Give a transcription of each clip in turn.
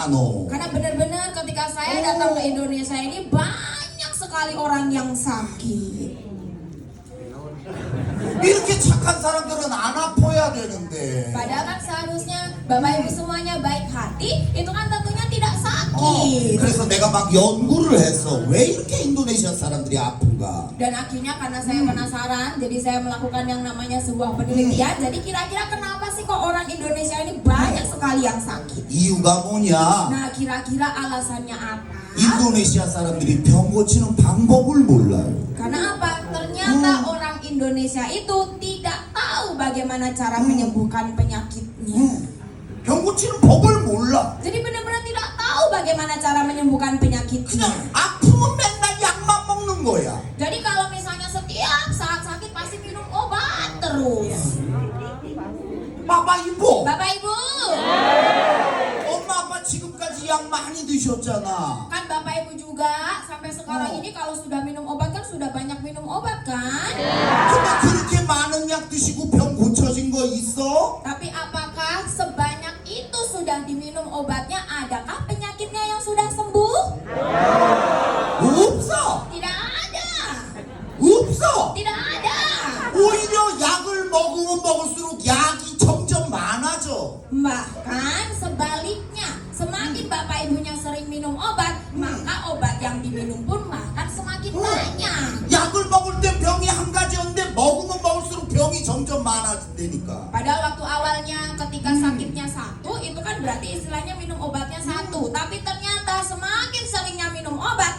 많어. Karena benar-benar ketika saya datang ke Indonesia ini banyak sekali orang yang sakit. 이렇게 착한 사람들은 안 아파야 되는데. Padahal kan seharusnya Bapak Ibu semuanya baik hati, itu kan tentunya tidak sakit. 그래서 내가 막 연구를 했어. 왜 이렇게 인도네시아 사람들이 아픈가? Dan akhirnya karena saya penasaran, jadi saya melakukan yang namanya sebuah penelitian. Jadi kira-kira kenapa sih kok orang Indonesia ini banyak sekali yang sakit? 이유가 뭐냐? Nah, kira-kira alasannya apa? 인도네시아 사람들이 병 고치는 방법을 몰라요. Karena apa? Ternyata orang Indonesia itu tidak tahu bagaimana cara menyembuhkan penyakitnya. 병 고치는 법을 몰라. Jadi benar-benar tidak tahu bagaimana cara menyembuhkan penyakitnya. 그냥 아프면 맨날 약만 먹는 거야. Jadi kalau misalnya setiap saat sakit pasti minum obat terus. 봐봐 이보. Bapak Ibu, 엄마 아빠 지금까지 약 많이 드셨잖아. kan Bapak Ibu juga sampai sekarang ini kalau sudah minum obat kan sudah banyak minum obat kan? 근데 그렇게 많은 약 드시고 병 고쳐진 거 있어? Tapi apakah sebanyak itu sudah diminum obatnya, adakah penyakitnya yang sudah sembuh? 없어. Tidak ada. 없어. Tidak ada. 오히려 약을 먹으면 먹을수록 약이 점점 많아져. Bahkan sebaliknya, semakin Bapak Ibunya sering minum obat, maka obat yang diminum pun bahkan semakin banyak. 약을 먹을 때 병이 한 가지였는데 먹으면 먹을수록 병이 점점 많아진다니까. Padahal waktu awalnya ketika sakitnya satu, itu kan berarti istilahnya minum obatnya satu. Tapi ternyata semakin seringnya minum obat,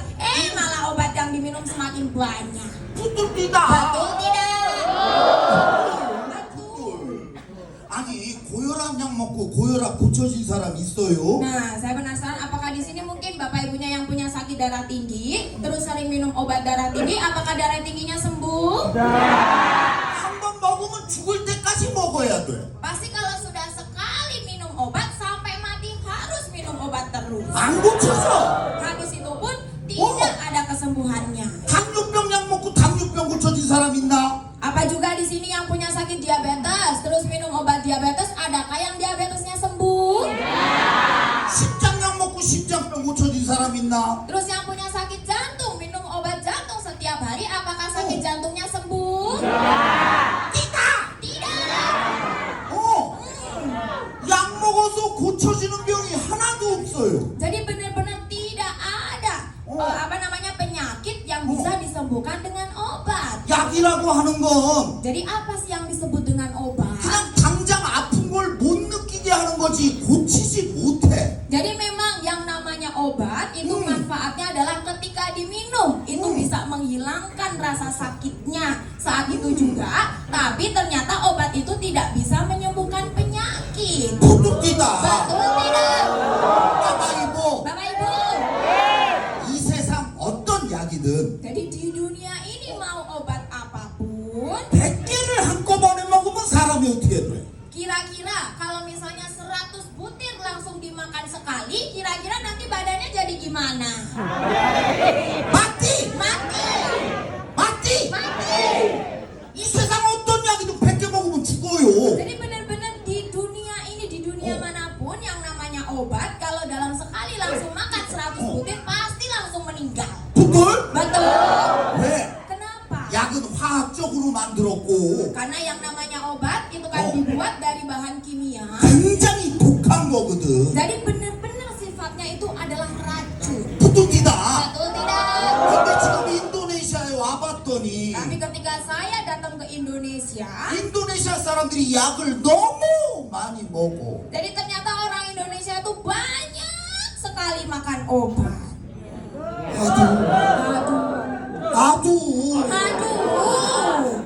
malah obat yang diminum semakin banyak. 부뚜디다. Betul tidak? 아니 고혈압 약 먹고 고혈압 고쳐진 사람 있어요? Nah, saya penasaran apakah di sini mungkin Bapak Ibunya yang punya sakit darah tinggi, terus sering minum obat darah tinggi, apakah darah tingginya sembuh? 한 번 먹으면 죽을 때까지 먹어야 돼. Pasti kalau sudah sekali minum obat sampai mati harus minum obat terus. 안 고쳐져. Habis itu pun tidak ada kesembuhannya. 당뇨병 약 먹고 당뇨병 고쳐진 사람 있나? Apa juga di sini yang punya sakit diabetes, terus minum obat diabetes, adakah yang diabetesnya sembuh? 심장 약 먹고 심장병 고쳐진 사람 있나? Terus yang punya sakit jantung, minum obat jantung setiap hari, apakah sakit jantungnya sembuh? Tidak. 약 먹어서 고쳐지는 병이 하나도 없어요. Jadi benar-benar tidak ada penyakit yang bisa disembuhkan dengan obat. 약이라고 하는 건 Jadi apa sih yang disebut dengan obat? 그냥 당장 아픈 걸 못 느끼게 하는 거지 고치지 못해. Jadi memang yang namanya obat itu manfaatnya adalah ketika diminum itu bisa menghilangkan rasa sakitnya saat itu juga, tapi ternyata obat itu tidak bisa menyembuhkan penyakit. 부뚜디다. Betul tidak? Bapak Ibu, Bapak Ibu, 이 세상 어떤 약이든 jadi di dunia ini mau obat apapun, 100개를 한꺼번에 먹으면 사람이 어떻게 돼? kira-kira kalau misalnya 100 butir langsung dimakan sekali, kira-kira nanti badannya jadi gimana? 맞지? Mati. 맞지? Mati. 이 세상 어떤 약이든 100개 먹으면 죽어요. Jadi benar-benar di dunia ini, di dunia manapun yang namanya obat, kalau dalam sekali langsung makan 100 butir pasti langsung meninggal. 부들? Betul. 왜? Kenapa? 약은 화학적으로 만들었고 Karena yang namanya obat itu kan dibuat dari bahan kimia. 굉장히 독한 거거든. Jadi benar-benar sifatnya itu adalah racun. 부뚜디다. Betul tidak? 근데 지금 인도네시아에 와봤더니 Tapi ketika saya datang ke Indonesia, 인도네시아 사람들이 약을 너무 많이 먹어. jadi ternyata orang Indonesia itu banyak sekali makan obat. 아두, Aduh. 아두. Aduh.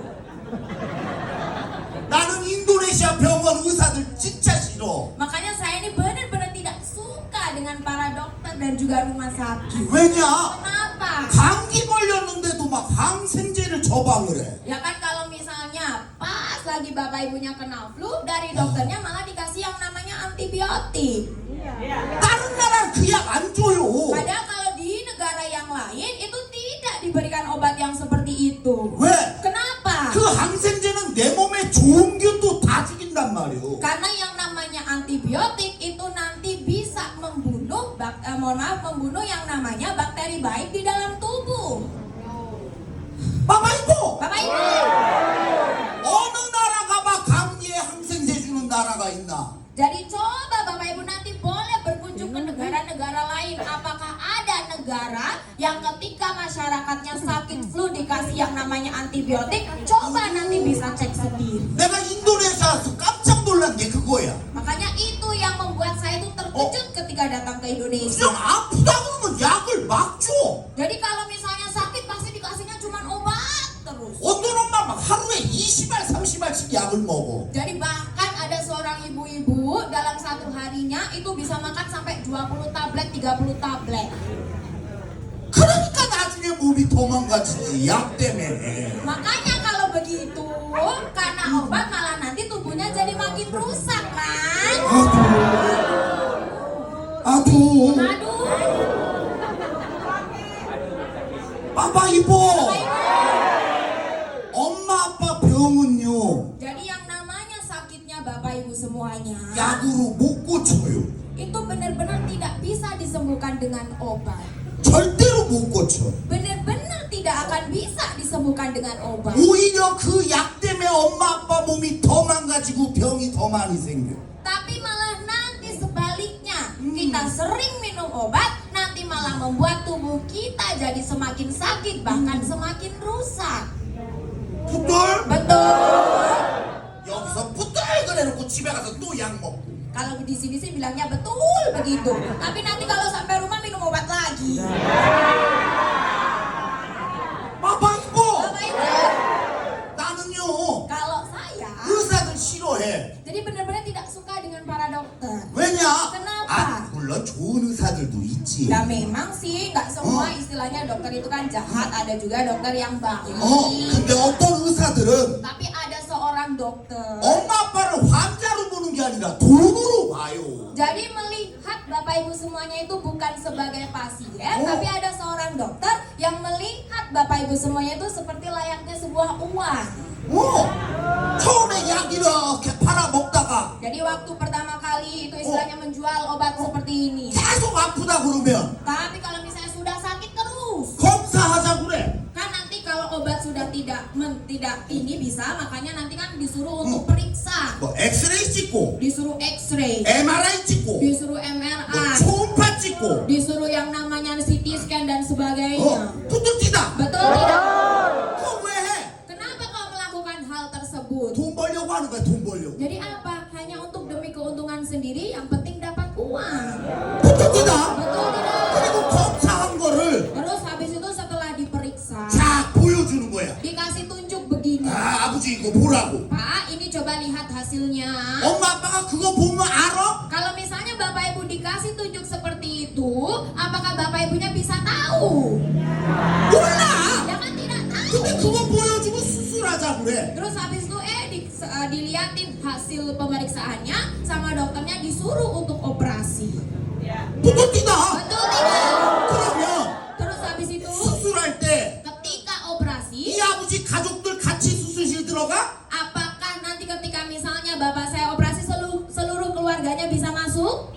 나는 인도네시아 병원 의사들 진짜 싫어. Makanya saya ini benar-benar tidak suka dengan para dokter dan juga rumah sakit. 왜냐? Kenapa? 감기 걸렸는데도 막 항생제를 처방을 해. Ya kan kalau misalnya pas lagi bapak ibunya kena flu, dari dokternya malah dikasih yang namanya antibiotik. 다른 나라 그 약 안 줘요. Padahal kalau di negara yang lain itu tidak diberikan obat yang seperti itu. 왜? Kenapa? 그 항생제는 내 몸에 좋은 균도 다 죽인단 말이오. Karena yang namanya antibiotik itu nanti bisa membunuh membunuh yang namanya bakteri baik di dalam tubuh. Bapak Ibu, Bapak Ibu, 어느 나라가 막 감기에 항생제 주는 나라가 있나? jadi coba Bapak Ibu nanti boleh berkunjung ke negara-negara lain. Apakah ada negara yang ketika masyarakatnya sakit flu dikasih yang namanya antibiotik? Coba nanti bisa cek sendiri. 내가 인도네시아에서 깜짝 놀란 게 그거야. Makanya itu yang membuat saya itu terkejut ketika datang ke Indonesia. 그냥 아프다 그러면 약을 막 줘. Jadi kalau misalnya sakit pasti dikasihnya cuma obat terus. 어떤 엄마 막 하루에 20알 30알씩 약을 먹어. Jadi bahkan ada seorang ibu-ibu dalam satu harinya itu bisa makan sampai 20 tablet, 30 tablet. 그러니까 나중에 몸이 도망가지 약 때문에. Makanya kalau begitu, karena obat malah nanti tubuhnya jadi makin rusak kan? 아두 Aduh. 바바 이보 엄마 아빠 병은요 Jadi yang namanya sakitnya Bapak Ibu semuanya, 약으로 못 고쳐요. itu benar-benar tidak bisa disembuhkan dengan obat. 절대로 못 고쳐. Benar-benar tidak akan bisa disembuhkan dengan obat. 오히려 그 약 때문에 엄마 아빠 몸이 더 망가지고 병이 더 많이 생겨. Tapi malah nanti sebaliknya, kita sering minum obat, nanti malah membuat tubuh kita jadi semakin sakit, bahkan semakin rusak. 풋돌 Betul. 여기서 풋돌 그래놓고 집에 가서 또 약 먹고. Kalau di sini sih bilangnya betul begitu. Tapi nanti kalau sampai rumah minum obat lagi. 바바 이보 Bapak Ibu, 나는요 kalau saya, 의사들 싫어해. jadi benar-benar tidak suka dengan para dokter. 왜냐? Kenapa? 물론 좋은 의사들도 있지. Nah memang sih nggak semua istilahnya dokter itu kan jahat, ada juga dokter yang baik. 근데 어떤 의사들은 Tapi ada seorang dokter. 엄마 아빠를 환자로 보는 게 아니라 돈으로 봐요. Jadi melihat Bapak Ibu semuanya itu bukan sebagai pasien, tapi ada seorang dokter yang melihat Bapak Ibu semuanya itu seperti layaknya sebuah uang. 처음에 약 이렇게 팔아 먹다가 Jadi waktu pertama kali itu istilahnya menjual obat seperti ini. 계속 아프다 그러면 Tapi kalau misalnya sudah sakit terus, 검사하자 그래. kan nanti kalau obat sudah tidak ini bisa, makanya nanti kan disuruh untuk periksa, 뭐 엑스레이 찍고 disuruh X-ray, MRI 찍고 disuruh 뭐 MRI, 초음파 찍고 disuruh yang namanya CT scan dan sebagainya. 툭툭 뛰다. Betul tidak? 그거 왜 해? Kenapa kau melakukan hal tersebut? 돈 벌려고 하는 거야. 돈 벌려고. Jadi apa? Hanya untuk demi keuntungan sendiri, yang penting dapat uang. 툭툭 뛰다. Betul tidak? 그리고 검사한 거를 Terus habis itu setelah diperiksa, 자 보여주는 거야. dikasih tunjuk begini. 아버지 이거 보라고. Pak, ini coba lihat hasilnya. 엄마 아빠가 그거 보면 알아? Kalau misalnya Bapak Ibu dikasih tunjuk seperti itu, apakah Bapak Ibunya bisa tahu? 몰라. Ya kan tidak tahu. 근데 그거 보여주고 수술하자 그래. Terus habis itu diliatin hasil pemeriksaannya sama dokternya, disuruh untuk operasi. 툭툭 뛰다. Betul tidak? 그러면 Terus habis itu 수술할 때 ketika operasi, 이 아버지 가족들 같이 수술실 들어가? apakah nanti ketika misalnya bapak saya operasi seluruh keluarganya bisa masuk?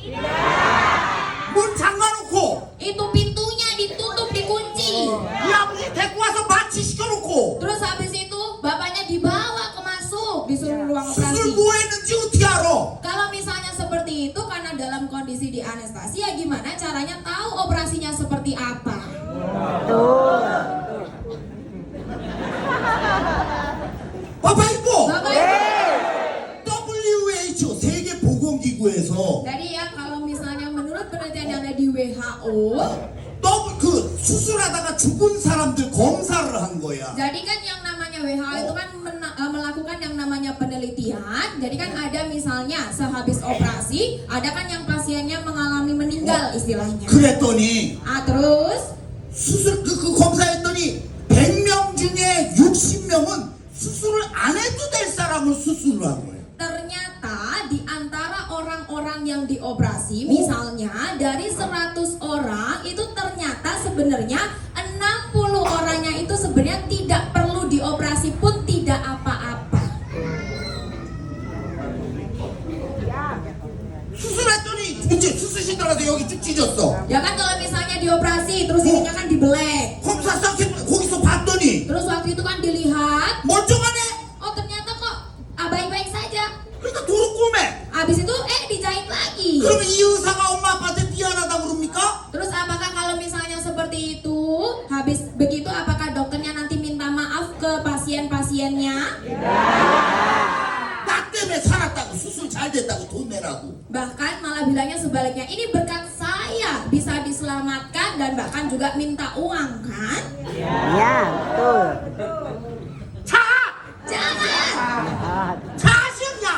문 잠가놓고 Itu pintunya ditutup, dikunci. 이 아버지 데리고 와서 마취시켜놓고 Terus habis itu bapaknya dibawa ke masuk, disuruh ruang 수술 operasi. 뭐 했는지 어떻게 알아? Kalau misalnya seperti itu karena dalam kondisi di anestesi, ya gimana caranya tahu operasinya seperti apa? 바바 이보 Bapak Ibu, WHO 세계보건기구에서 jadi ya kalau misalnya menurut penelitian yang ada di WHO, 그 수술하다가 죽은 사람들 검사를 한 거야. jadi kan yang namanya WHO itu kan melakukan yang namanya penelitian. Jadi kan ada misalnya sehabis operasi, ada kan yang pasiennya mengalami meninggal istilahnya. 그랬더니 Terus 수술 그 검사했더니 100명 중에 60명은 수술을 안 해도 될 사람을 수술을 한 거예요. ternyata di antara orang-orang yang dioperasi, misalnya dari 100 orang itu ternyata sebenarnya 60 orangnya itu sebenarnya tidak perlu dioperasi pun tidak apa-apa. 수술했더니 이제 수술실 들어가서 여기 쭉 찢었어. Ya kan kalau misalnya dioperasi terus ininya kan dibelek. 검사 거기서 봤더니 Terus waktu itu kan dilihat, 멀쩡하네. oh ternyata kok baik-baik saja. 그러니까 도로 꼬매. Habis itu dijahit lagi. 그러면 이 의사가 엄마 아빠한테 미안하다고 그럽니까? Terus apakah kalau misalnya seperti itu, habis begitu apakah dokternya nanti minta maaf ke pasien-pasiennya? 나 때문에 살았다고 수술 잘 됐다고 돈 내라고. Bahkan malah bilangnya sebaliknya, ini berkat saya bisa diselamatkan dan bahkan juga minta uang kan? Iya, betul. 자! Jangan! 자식이야.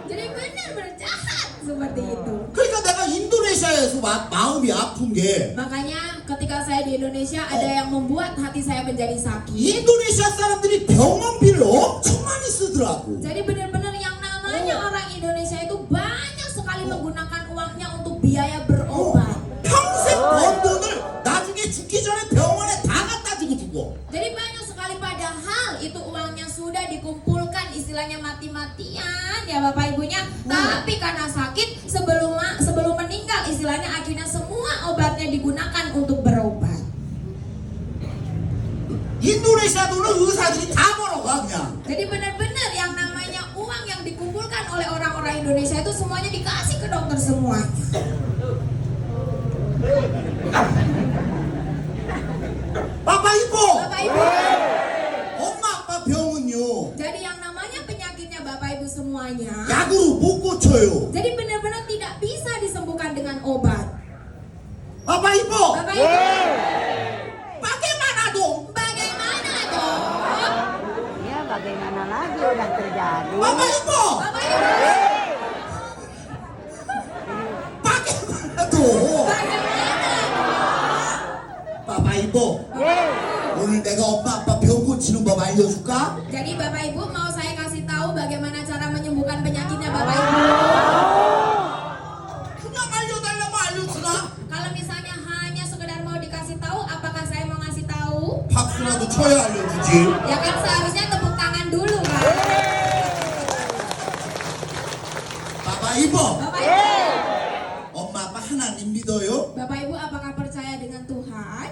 Jadi benar-benar jahat seperti itu. 그러니까 내가 인도네시아에서 마음이 아픈 게 Makanya ketika saya di Indonesia ada yang membuat hati saya menjadi sakit. 인도네시아 사람들이 병원비를 엄청 많이 쓰더라고. Jadi benar-benar yang namanya orang Indonesia itu banyak sekali menggunakan uangnya untuk biaya berobat. 평생 번 돈을 나중에 죽기 전에 병원에 다 갖다 주고 죽어. Jadi banyak sekali padahal itu uangnya sudah dikumpulkan istilahnya mati-matian ya Bapak Ibunya. Tapi karena sakit sebelum meninggal istilahnya akhirnya semua obatnya digunakan untuk berobat. 인도네시아 돈을 의사들이 다 벌어가 그냥. Jadi benar-benar yang namanya uang yang dikumpulkan oleh orang-orang Indonesia itu semuanya dikasih ke dokter semuanya. Bapak Ibu, Bapak Ibu. 엄마 아빠 병은요 Jadi yang namanya penyakitnya Bapak Ibu semuanya. 약으로 못 고쳐요. Jadi benar-benar tidak bisa disembuhkan dengan obat. Bapak Ibu, Bapak Ibu. bagaimana dong? Bagaimana dong? Ya, bagaimana lagi udah terjadi. Bapak Ibu, Bapak Ibu. bagaimana dong? Bagaimana? Bapak Ibu, 오늘 내가 엄마 아빠 병 고치는 법 알려줄까? Jadi Bapak Ibu mau saya kasih tahu bagaimana cara menyembuhkan penyakitnya Bapak Ibu. 그냥 알려달라고 알려주나? Kalau misalnya hanya sekedar mau dikasih tahu, apakah saya mau ngasih tahu? 박수라도 쳐야 알려주지. Ya kan seharusnya tepuk tangan dulu kan. Bapak Ibu, Bapak Ibu. 엄마 아빠 하나님 믿어요? Bapak Ibu apakah percaya dengan Tuhan?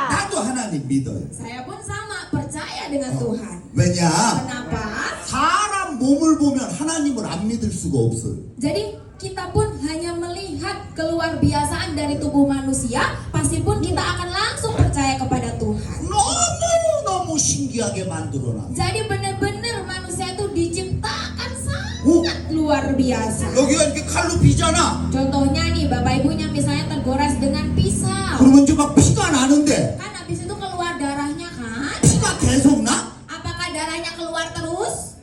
나도 하나님 믿어요. Saya pun sama percaya dengan Tuhan. 왜냐? Kenapa? 사람 몸을 보면 하나님을 안 믿을 수가 없어요. Jadi kita pun hanya melihat keluar biasaan dari tubuh manusia, pasti pun kita akan langsung percaya kepada Tuhan. 너무너무 신기하게 만들어놔. Jadi benar-benar manusia itu diciptakan sangat luar biasa. 여기가 이렇게 칼로 비잖아. Contohnya nih Bapak Ibunya misalnya tergores dengan pisau. 그러면 이제 막 피가 나는데 Kan habis itu keluar darahnya kan? 피가 계속 나? Apakah darahnya keluar terus?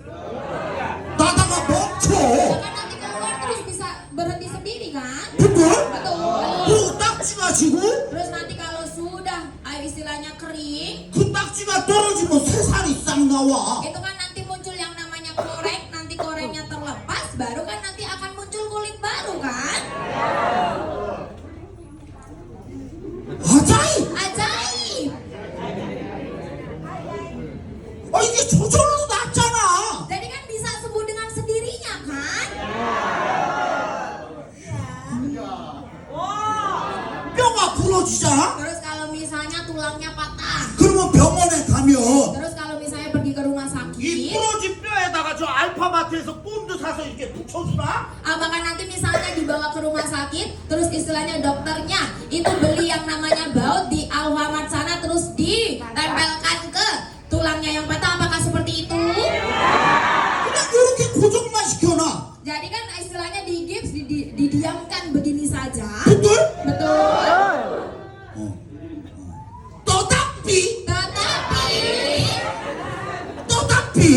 나다가 멈춰. Ya kan nanti keluar terus bisa berhenti sendiri kan? betul? Betul. 그리고 딱지가 지고 Terus nanti kalau sudah istilahnya kering, 그 딱지가 떨어지면 새살이 싹 나와. itu kan nanti muncul yang namanya koreng, nanti korengnya terlepas, baru kan nanti akan muncul kulit baru kan? 아자이! Ajaib. 이게 저절로 낫잖아. Jadi kan bisa sembuh dengan sendirinya kan? 뼈가 부러지잖아? Terus kalau misalnya tulangnya patah, 그러면 병원에 가면 terus kalau misalnya pergi ke rumah 이 sakit, 부러진 뼈에다가 저 알파마트에서 본드 사서 이렇게 붙여주나? apakah nanti misalnya dibawa ke rumah sakit, terus istilahnya dokternya itu beli yang namanya baut di Alfamart sana, terus ditempelkan ke tulangnya yang patah, apakah seperti itu? 그냥 이렇게 고정만 시켜놔. Jadi kan istilahnya di gips, didiamkan begini saja. betul? Betul. tetapi Tetapi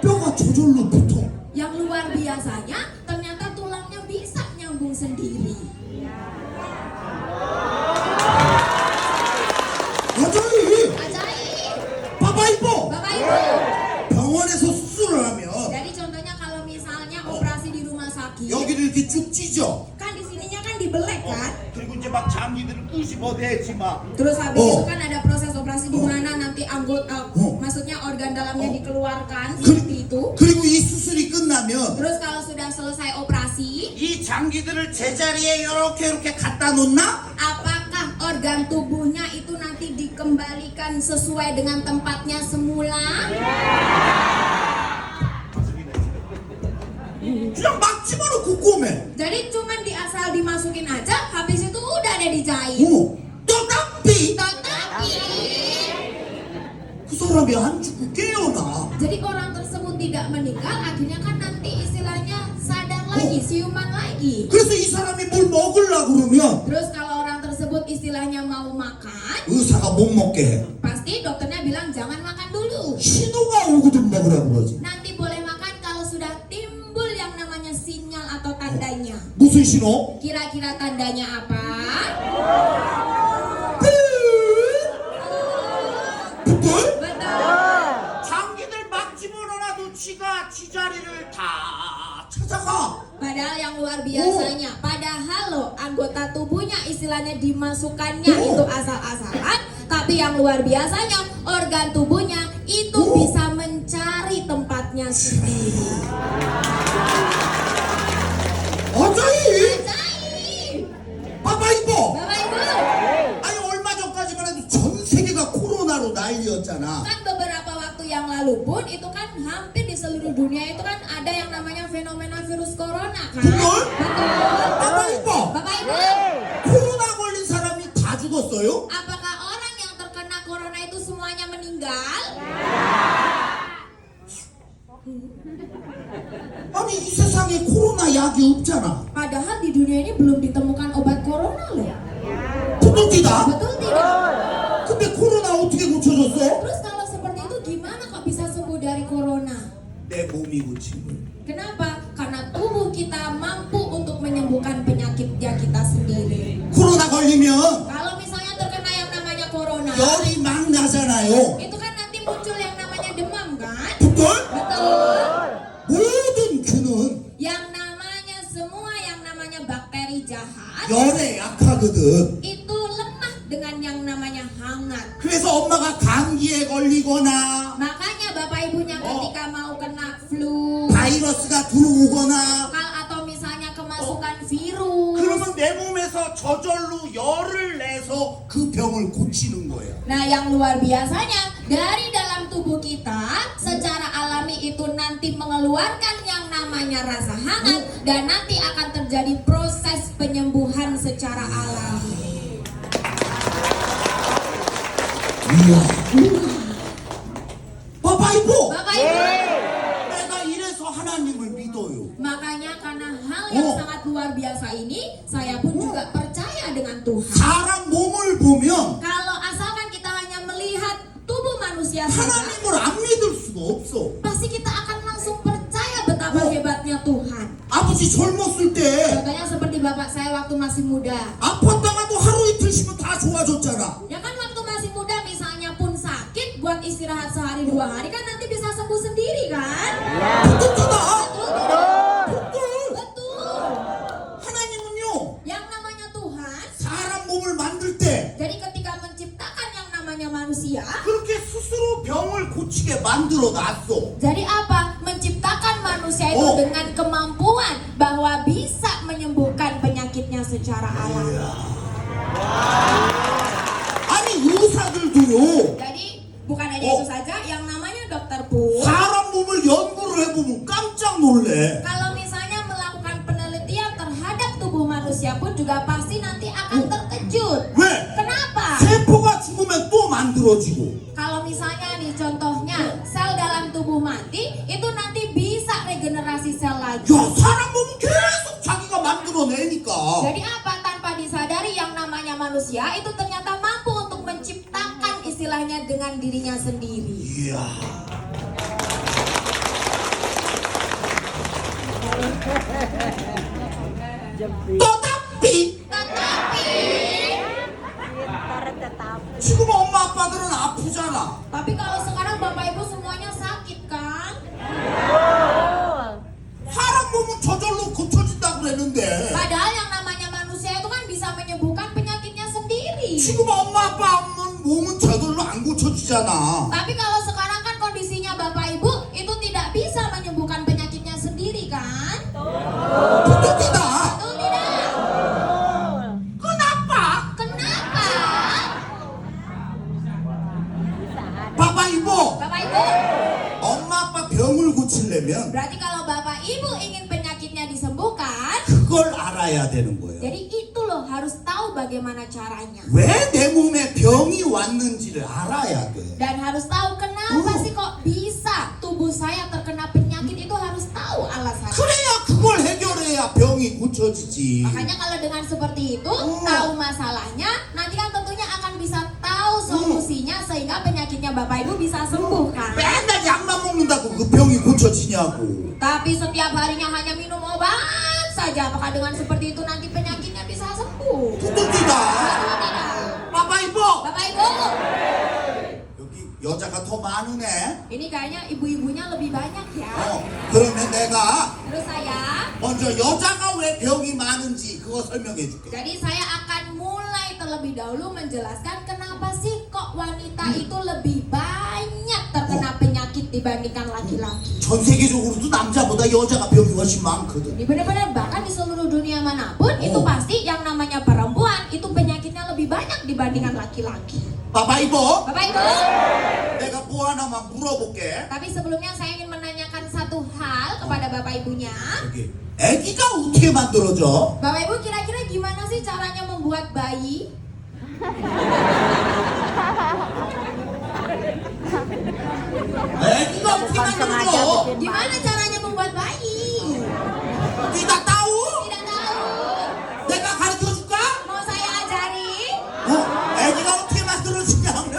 뼈가 저절로 붙어. yang luar biasanya ternyata tulangnya bisa nyambung sendiri. 아자이! Ajaib. Bapak Ibu, Bapak Ibu. 병원에서 수술을 하면 Jadi contohnya kalau misalnya operasi di rumah sakit, 여기를 이렇게 쭉 찢어. kan di sininya kan dibelek kan? 그리고 이제 막 장기들을 끄집어내지 막. Terus habis itu kan ada proses operasi di mana nanti anggota, Oh. maksudnya organ dalamnya dikeluarkan Keri- seperti itu. 그리고 이 수술이 끝나면 Terus kalau sudah selesai operasi, 이 장기들을 제자리에 이렇게 갖다 놓나? Apakah organ tubuhnya itu nanti dikembalikan sesuai dengan tempatnya semula? 그냥 막 집어넣고 꼬매. Jadi cuman asal dimasukin aja, habis itu udah ada dijahit. 떡답비. Tetapi 그 사람이 안 죽고 깨어나. jadi orang tersebut tidak meninggal, akhirnya kan nanti istilahnya sadar lagi, siuman lagi. 그래서 이 사람이 뭘 먹으려고 그러면 Terus kalau orang tersebut istilahnya mau makan, 의사가 못 먹게 해. pasti dokternya bilang jangan makan dulu. 신호가 오거든 먹으라고 그러지. Nanti boleh makan kalau sudah timbul yang namanya sinyal atau tandanya. 무슨 신호? Kira-kira tandanya apa? 붓들? Betul. 장기들 막 집어넣어놔도 지가 지 자리를 다 찾아가. Padahal yang luar biasanya, padahal loh anggota tubuhnya istilahnya dimasukkannya itu asal-asalan, tapi yang luar biasanya organ tubuhnya itu bisa mencari tempatnya sendiri. 어자이! Ajaib. 봐봐 이거. Bapak Ibu, 아니 얼마 전까지만 해도 전 세계가 코로나로 난리였잖아. kan beberapa waktu yang lalu pun itu kan hampir di seluruh dunia itu kan ada yang namanya fenomena virus corona kan? Betul. Betul. 봐봐 이거. Bapak Ibu, 코로나 걸린 사람이 다 죽었어요? apakah orang yang terkena corona itu semuanya meninggal? 아니 이 세상에 코로나 약이 없잖아. Padahal di dunia ini belum ditemukan obat corona loh. 부둥지다. Betul tidak? 근데 코로나 어떻게 고쳐줬어? Terus kalau seperti itu gimana kok bisa sembuh dari corona? 내 몸이 고친 거야. Kenapa? Karena tubuh kita mampu untuk menyembuhkan penyakitnya kita sendiri. 코로나 걸리면 Kalau misalnya terkena yang namanya corona, 열이 막 나잖아요. itu kan nanti muncul yang namanya demam kan? 붓들? Betul. 모든 그는 Yang namanya semua yang namanya bakteri jahat 열에 약하거든. itu lemah dengan yang namanya hangat. 그래서 엄마가 감기에 걸리거나 Makanya bapak ibunya ketika mau kena flu 바이러스가 들어오거나 atau misalnya kemasukan virus, 그러면 내 몸에서 저절로 열을 내서 그 병을 고치는 거야. nah yang luar biasanya dari dalam tubuh kita secara alami itu nanti mengeluarkan yang namanya rasa hangat dan nanti akan terjadi proses penyembuhan secara alami. 이야. 봐봐 이거. Bapak Ibu, 내가 이래서 하나님을 믿어요. makanya karena hal yang sangat luar biasa ini saya pun juga percaya dengan Tuhan. 사람 몸을 보면 Kalau asalkan kita hanya melihat tubuh manusia saja, 하나님을 안 믿을 수가 없어. pasti kita akan langsung percaya betapa hebatnya Tuhan. 아버지 젊었을 때 Contohnya seperti bapak saya waktu masih muda. 아팠다가도 하루 이틀 쉬면 다 좋아졌잖아. Ya kan waktu masih muda misalnya pun sakit buat istirahat sehari 2 hari kan nanti bisa sembuh sendiri kan? 부둥지다. Betul. 붓들. Betul. 하나님은요 Yang namanya Tuhan, 사람 몸을 만들 때 jadi ketika menciptakan yang namanya manusia, 그렇게 스스로 병을 고치게 만들어 놨어. jadi apa? Menciptakan manusia itu dengan kemampuan bahwa bisa menyembuhkan penyakitnya secara alami. 아니 의사들도요 Jadi bukan hanya itu saja, yang namanya dokter pun 사람 몸을 연구를 해보면 깜짝 놀래. kalau misalnya melakukan penelitian terhadap tubuh manusia pun juga pasti nanti akan terkejut. 왜? Kenapa? 세포가 죽으면 또 만들어지고 Kalau misalnya nih contohnya sel dalam tubuh mati itu nanti bisa regenerasi sel lagi. 야 사람 몸은 계속 자기가 만들어내니까 Jadi apa? Tanpa disadari yang namanya manusia itu ternyata mampu untuk menciptakan istilahnya dengan dirinya sendiri. 이야 떠답비 Tetapi Pintar tetapi 지금 엄마 아빠들은 아프잖아. Tapi kalau sekarang bapak ibu semuanya sakit kan? 사람 몸은 저절로 고쳐진다 그랬는데 Padahal yang namanya manusia itu kan bisa menyembuhkan penyakitnya sendiri. 지금 엄마 아빠 몸은 저절로 안 고쳐지잖아. Tapi kalau sekarang kan kondisinya bapak ibu itu tidak bisa menyembuhkan penyakitnya sendiri kan? 부둥지다. 되면 Berarti kalau Bapak Ibu ingin penyakitnya disembuhkan, 그걸 알아야 되는 거예요. jadi itu loh harus tahu bagaimana caranya. 왜 내 몸에 병이 왔는지를 알아야 돼. Dan harus tahu kenapa sih kok bisa tubuh saya terkena penyakit, itu harus tahu alasannya. 그래야 그걸 해결해야 병이 고쳐지지. Makanya kalau dengan seperti itu, tahu masalahnya, nanti kan tentunya akan bisa tahu solusinya sehingga penyakitnya Bapak Ibu bisa sembuh kan. 맨날 약만 먹는다고 그 병이 고쳐지냐고. Tapi setiap harinya hanya minum obat saja, apakah dengan seperti itu nanti penyakitnya bisa sembuh? 그것도 tidak. Tidak. Bapak Ibu, Bapak Ibu, 여기 여자가 더 많으네. ini kayaknya ibu-ibunya lebih banyak ya. 그러면 내가 Terus saya, 먼저 여자가 왜 병이 많은지 그거 설명해 줄게. jadi saya akan mulai terlebih dahulu menjelaskan kenapa sih kok wanita itu lebih banyak terkena penyakit dibandingkan laki-laki. 전 세계적으로도 남자보다 여자가 병이 훨씬 많거든. Ini benar-benar bahkan di seluruh dunia manapun itu pasti yang namanya perempuan itu penyakitnya lebih banyak dibandingkan laki-laki. Bapak Ibu, Bapak Ibu, 내가 뭐 하나만 물어볼게. tapi sebelumnya saya ingin menanyakan satu hal kepada Bapak Ibunya. 여기 아기가 어떻게 만들어져? Bapak Ibu kira-kira gimana sih caranya membuat bayi? 아기가 어떻게 만들어져? Gimana caranya membuat bayi? 네가 tahu? Tidak tahu. 내가 가르쳐 줄까? Mau saya ajari? 아기가 어떻게 만들어지냐면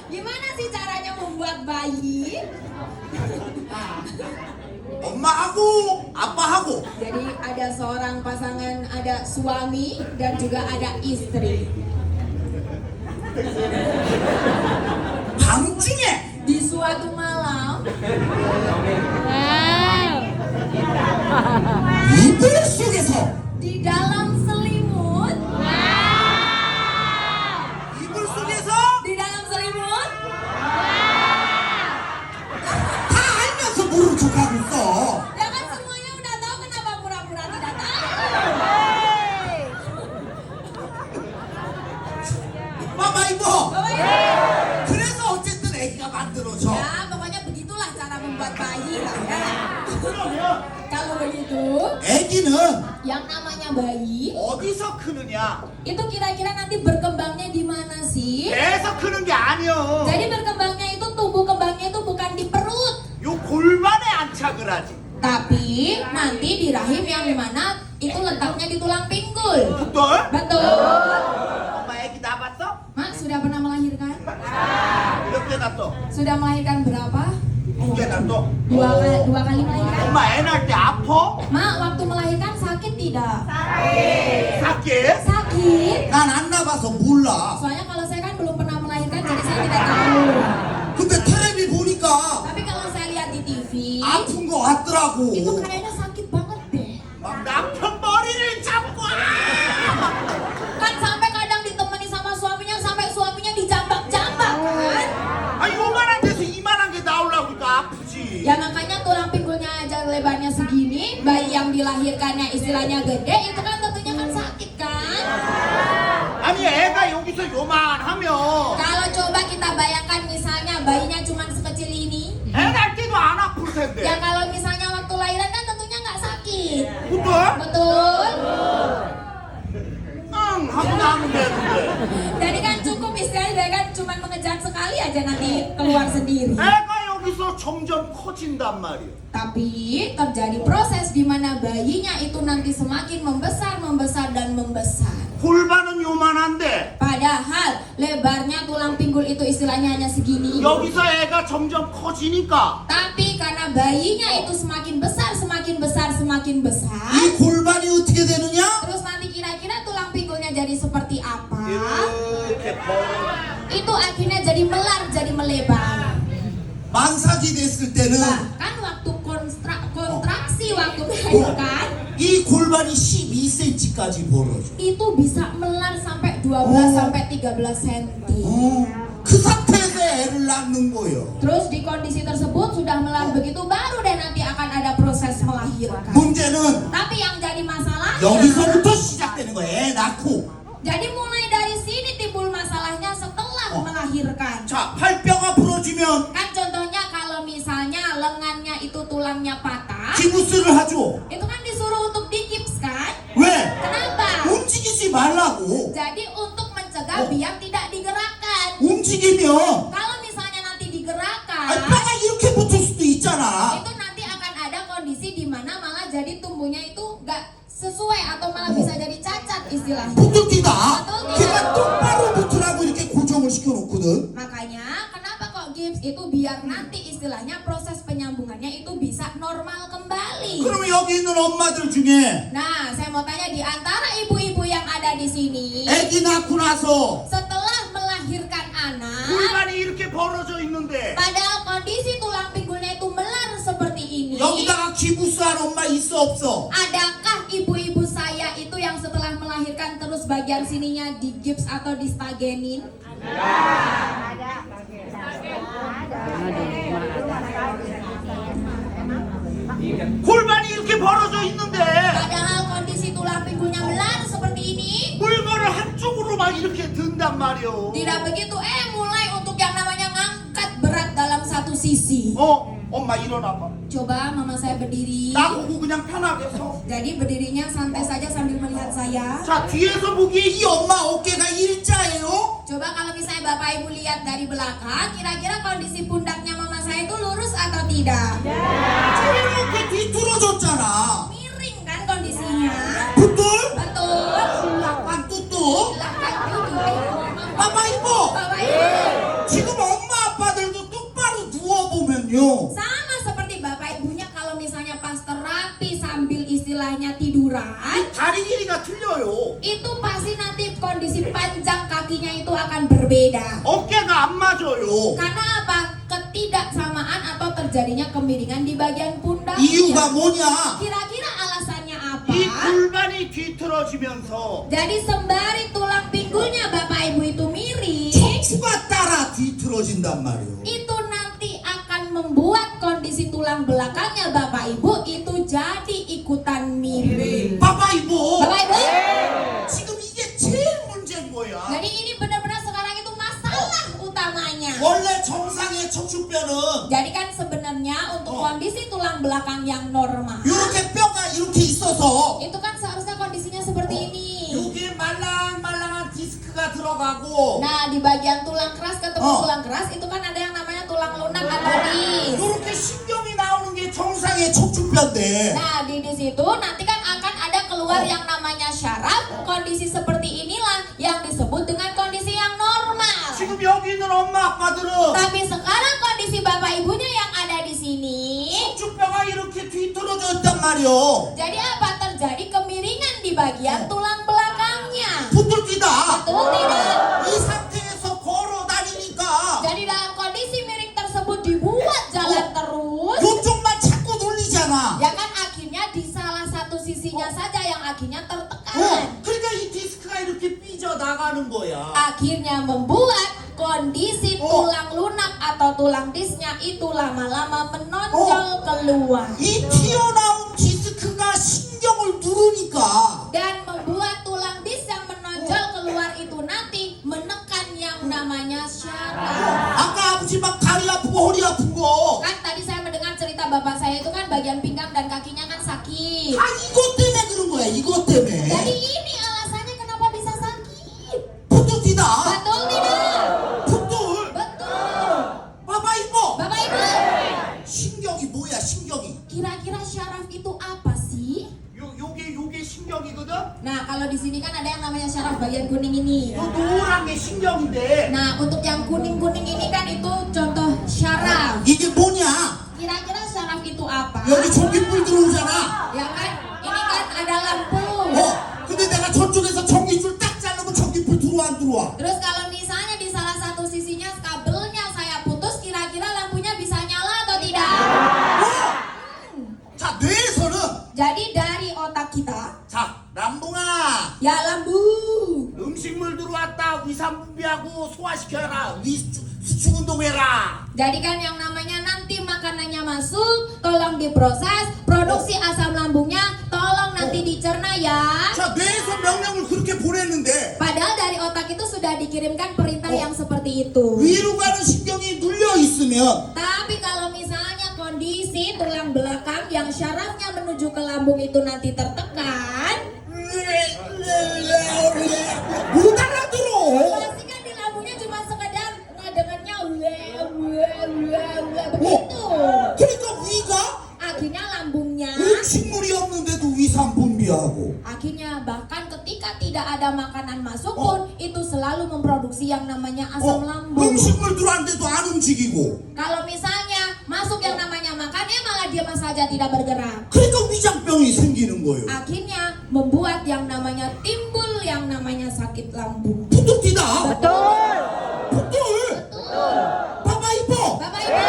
Gimana sih caranya membuat bayi? 엄마하고 아빠하고 Jadi ada seorang pasangan, ada suami dan juga ada istri. 밤중에 Di suatu malam 이불 속에서 di dalam selimut, 이불 속에서 di dalam selimut, 다 알면서 모른 척하고 있어. ya kan semuanya udah tahu, kenapa pura-pura tidak tahu? Bapak Ibu, Bapak Ibu, 그래서 어쨌든 아기가 만들어져. ya pokoknya begitulah cara membuat bayi lah ya. 그러면 Kalau begitu, 아기는 yang namanya bayi 어디서 크느냐? itu kira-kira nanti berkembangnya di mana sih? 배에서 크는 게 아니요. Jadi berkembangnya itu tumbuh kembangnya itu bukan di perut, 요 골반에 안착을 하지. tapi nanti di rahim yang dimana itu letaknya di tulang pinggul. 또? Betul. 엄마 아기 낳았어? Mak sudah pernah melahirkan? 몇 개 낳았어? Sudah melahirkan berapa? 두 개 낳았어? Dua kali melahirkan? 엄마 애 낳을 때 아파? Mak waktu melahirkan sakit tidak? sakit? Sakit. 난 안 나봐서 몰라. Soalnya kalau saya kan belum pernah melahirkan jadi saya tidak tahu. 근데 텔레비 보니까 Tapi kalau saya lihat di TV 아픈 거 같더라고. itu kayaknya sakit banget deh. 막 남편 머리를 잡고 Kan sampai kadang ditemani sama suaminya sampai suaminya dijambak-jambak kan? 아 요만한 데서 이만한 게 나오려고 그러니까 아프지. Ya makanya tulang pinggulnya aja lebarnya segini, bayi yang dilahirkannya istilahnya gede, itu kan tentunya kan sakit kan? 아니 애가 여기서 요만하면 Kalau coba kita bayangkan misalnya bayinya cuma sekecil ini, 애 낳을 때도 안 아플 텐데. ya kalau misalnya waktu lahiran kan tentunya nggak sakit. 그때? Betul? 응 하고 나면 되는데. Jadi kan cukup istilahnya kan cuma mengejar sekali aja nanti keluar sendiri. 애가 여기서 점점 커진단 말이야. Tapi terjadi proses di mana bayinya itu nanti semakin membesar, membesar dan membesar. 골반은 요만한데 Padahal lebarnya tulang pinggul itu istilahnya hanya segini. 여기서 애가 점점 커지니까 Tapi karena bayinya itu semakin besar, semakin besar, semakin besar, 이 골반이 어떻게 되느냐? terus nanti kira-kira tulang pinggulnya jadi seperti apa? 이렇게 벌어. Itu akhirnya jadi melar, jadi melebar. 만삭이 됐을 때는 Bahkan waktu kontraksi waktu melahirkan 이 골반이 12cm까지 벌어져. itu bisa melar sampai 12 sampai 13 cm. 그 상태에서 애를 낳는 거예요. Terus di kondisi tersebut sudah melar begitu baru deh nanti akan ada proses melahirkan. 문제는 Tapi yang jadi masalahnya, 여기서부터 시작되는 거예요. 애 낳고. jadi mulai dari sini timbul masalahnya setelah melahirkan. 자, 팔뼈가 부러지면 Kan contohnya kalau misalnya lengannya 깁스를 하죠? Itu kan disuruh untuk digips kan? 왜? Kenapa? 움직이지 말라고. Jadi untuk mencegah biar tidak digerakkan. 움직이면 Kalau misalnya nanti digerakkan, 뼈가 이렇게 붙을 수도 있잖아. itu nanti akan ada kondisi di mana malah jadi tumbuhnya itu nggak sesuai atau malah bisa jadi cacat istilahnya. 부들뛰다. 걔가 똑바로 붙으라고 이렇게 고정을 시켜놓거든. Makanya kenapa kok gips itu biar nanti istilahnya proses penyambungannya itu bisa normal kembali. 그러면 여기 있는 엄마들 중에 Nah, saya mau tanya di antara ibu-ibu yang ada di sini, 애기 낳고 나서 setelah melahirkan anak, 골반이 이렇게 벌어져 있는데 padahal kondisi tulang pinggulnya itu melar seperti ini, 여기다가 기부스한 엄마 있어 없어? adakah ibu-ibu saya itu yang setelah melahirkan terus bagian sininya digips atau distagenin? Ada. 골반이 이렇게 벌어져 있는데 Padahal kondisi tulang pinggulnya melar seperti ini. 물건을 한쪽으로 막 이렇게 든단 말이오. Tidak begitu, mulai untuk yang namanya ngangkat berat dalam satu sisi. 엄마 일어나봐. Coba mama saya berdiri. 나보고 그냥 편하게 서. Jadi berdirinya santai saja sambil melihat saya. 자, 뒤에서 보기에 이 엄마 어깨가 일자예요? Coba kalau misalnya bapak ibu lihat dari belakang, kira-kira kondisi pundaknya mama saya itu lurus atau tidak? 이렇게 뒤틀어졌잖아. Miring kan kondisinya? 뚜뚫? Betul. 아, 뚜뚜? Silahkan duduk. 아빠 이뻐. Bapak ibu, 지금 엄마 아빠들도 똑바로 누워보면요. sama seperti bapak ibunya kalau misalnya pas terapi sambil istilahnya tiduran, 다리 길이가 틀려요. itu pasti nanti kondisi panjang kakinya itu akan berbeda. 어깨가 안 맞아요. Karena apa? Ketidaksamaan atau terjadinya kemiringan di bagian pundak. 이유가 뭐냐? Kira-kira alasannya apa? 이 골반이 뒤틀어지면서 Jadi sembari tulang pinggulnya bapak ibu itu miring, 척추가 따라 뒤틀어진단 말이에요. itu nanti akan membuat kondisi tulang belakangnya bapak ibu itu jadi ikutan miring. 봐봐 이거. Bapak ibu, 지금 이게 제일 문제인 거야. jadi ini benar-benar sekarang itu masalah utamanya. 원래 정상의 척추뼈는 Jadi kan sebenarnya untuk kondisi tulang belakang yang normal, 이렇게 뼈가 이렇게 있어서 itu kan seharusnya kondisinya seperti ini. 여기에 말랑말랑한 디스크가 들어가고 Nah, di bagian tulang keras ketemu Oh. tulang keras itu kan ada yang namanya tulang lunak atau dis. 이렇게 신경이 나오는 게 정상의 척추뼈인데 Nah, di situ nanti kan akan ada keluar yang namanya syaraf. Kondisi seperti inilah yang disebut dengan kondisi yang normal. 지금 여기 있는 엄마 아빠들은 Tapi sekarang kondisi bapak ibunya yang ada di sini, 척추뼈가 이렇게 뒤틀어져 있단 말이오. jadi apa? Terjadi kemiringan di bagian tulang belakangnya. 부들뛰다. Betul tidak? 이 상태에서 걸어 다니니까 Jadi dalam kondisi miring tersebut dibuat jalan terus, 요쪽만 자꾸 눌리잖아. ya kan akhirnya di salah satu sisinya saja yang akhirnya tertekan. 그러니까 이 디스크가 이렇게 삐져 나가는 거야. Akhirnya membuat kondisi tulang lunak atau tulang disnya itu lama-lama menonjol keluar 이 튀어나온 디스크가 신경을 누르니까 dan membuat tulang dis yang menonjol keluar itu nanti menekan yang namanya syaraf. 아까 아버지 막 다리 아프고 허리 아픈 거. Kan tadi saya mendengar cerita bapak saya itu kan bagian pinggang dan kakinya kan sakit. 다 이것 때문에 그런 거야. 이것 때문에. Jadi ini alasannya kenapa bisa sakit. 부들뛰다. Betul tidak? 풋돌. Betul. 봐봐 이거. Bapak ibu, 신경이 뭐야 신경이. kira-kira syaraf itu apa sih? 요게 신경이거든. Nah, kalau di sini kan ada yang namanya syaraf bagian kuning ini. 요 노란 게 신경인데 Nah, untuk yang kuning-kuning ini kan itu contoh syaraf. 이게 뭐냐? Kira-kira syaraf itu apa? 여기 전기불 들어오잖아. Ya kan? Ini kan ada lampu. 근데 내가 저쪽에서 전기줄 딱 자르면 전기불 들어와 안 들어와? Terus kalau misalnya di salah satu sisinya kabelnya saya putus, kira-kira lampunya bisa nyala atau tidak? 자 뇌에서는 Jadi dari otak kita, 자 남봉아 ya lambung. 음식물 들어왔다 위산 분비하고 소화시켜라 수축 운동해라. Jadi kan yang namanya nanti makanannya masuk, tolong diproses, produksi asam lambungnya tolong nanti dicerna ya. 자 뇌에서 명령을 그렇게 보냈는데 Padahal dari otak itu sudah dikirimkan perintah yang seperti itu. 위로 가는 신경이 눌려 있으면 Tapi kalau misalnya kondisi kondisi tulang belakang yang syarafnya menuju ke lambung itu nanti tertekan, Udahlah dulu. pasti kan di lambungnya cuma sekedar ngedengarnya begitu. 그러니까 위가 Akhirnya lambungnya, 음식물이 없는데도 위산 분비하고. akhirnya bahkan ketika tidak ada makanan masuk pun itu selalu memproduksi yang namanya asam lambung. 음식물 들어왔는데도 안 움직이고. Kalau misalnya masuk yang namanya makan, malah diam saja tidak bergerak. 그러니까 위장병이 생기는 거예요. Akhirnya membuat yang namanya timbul yang namanya sakit lambung. 부득이다. Betul. 부득. 봐봐 이뻐. Bapak Ibu,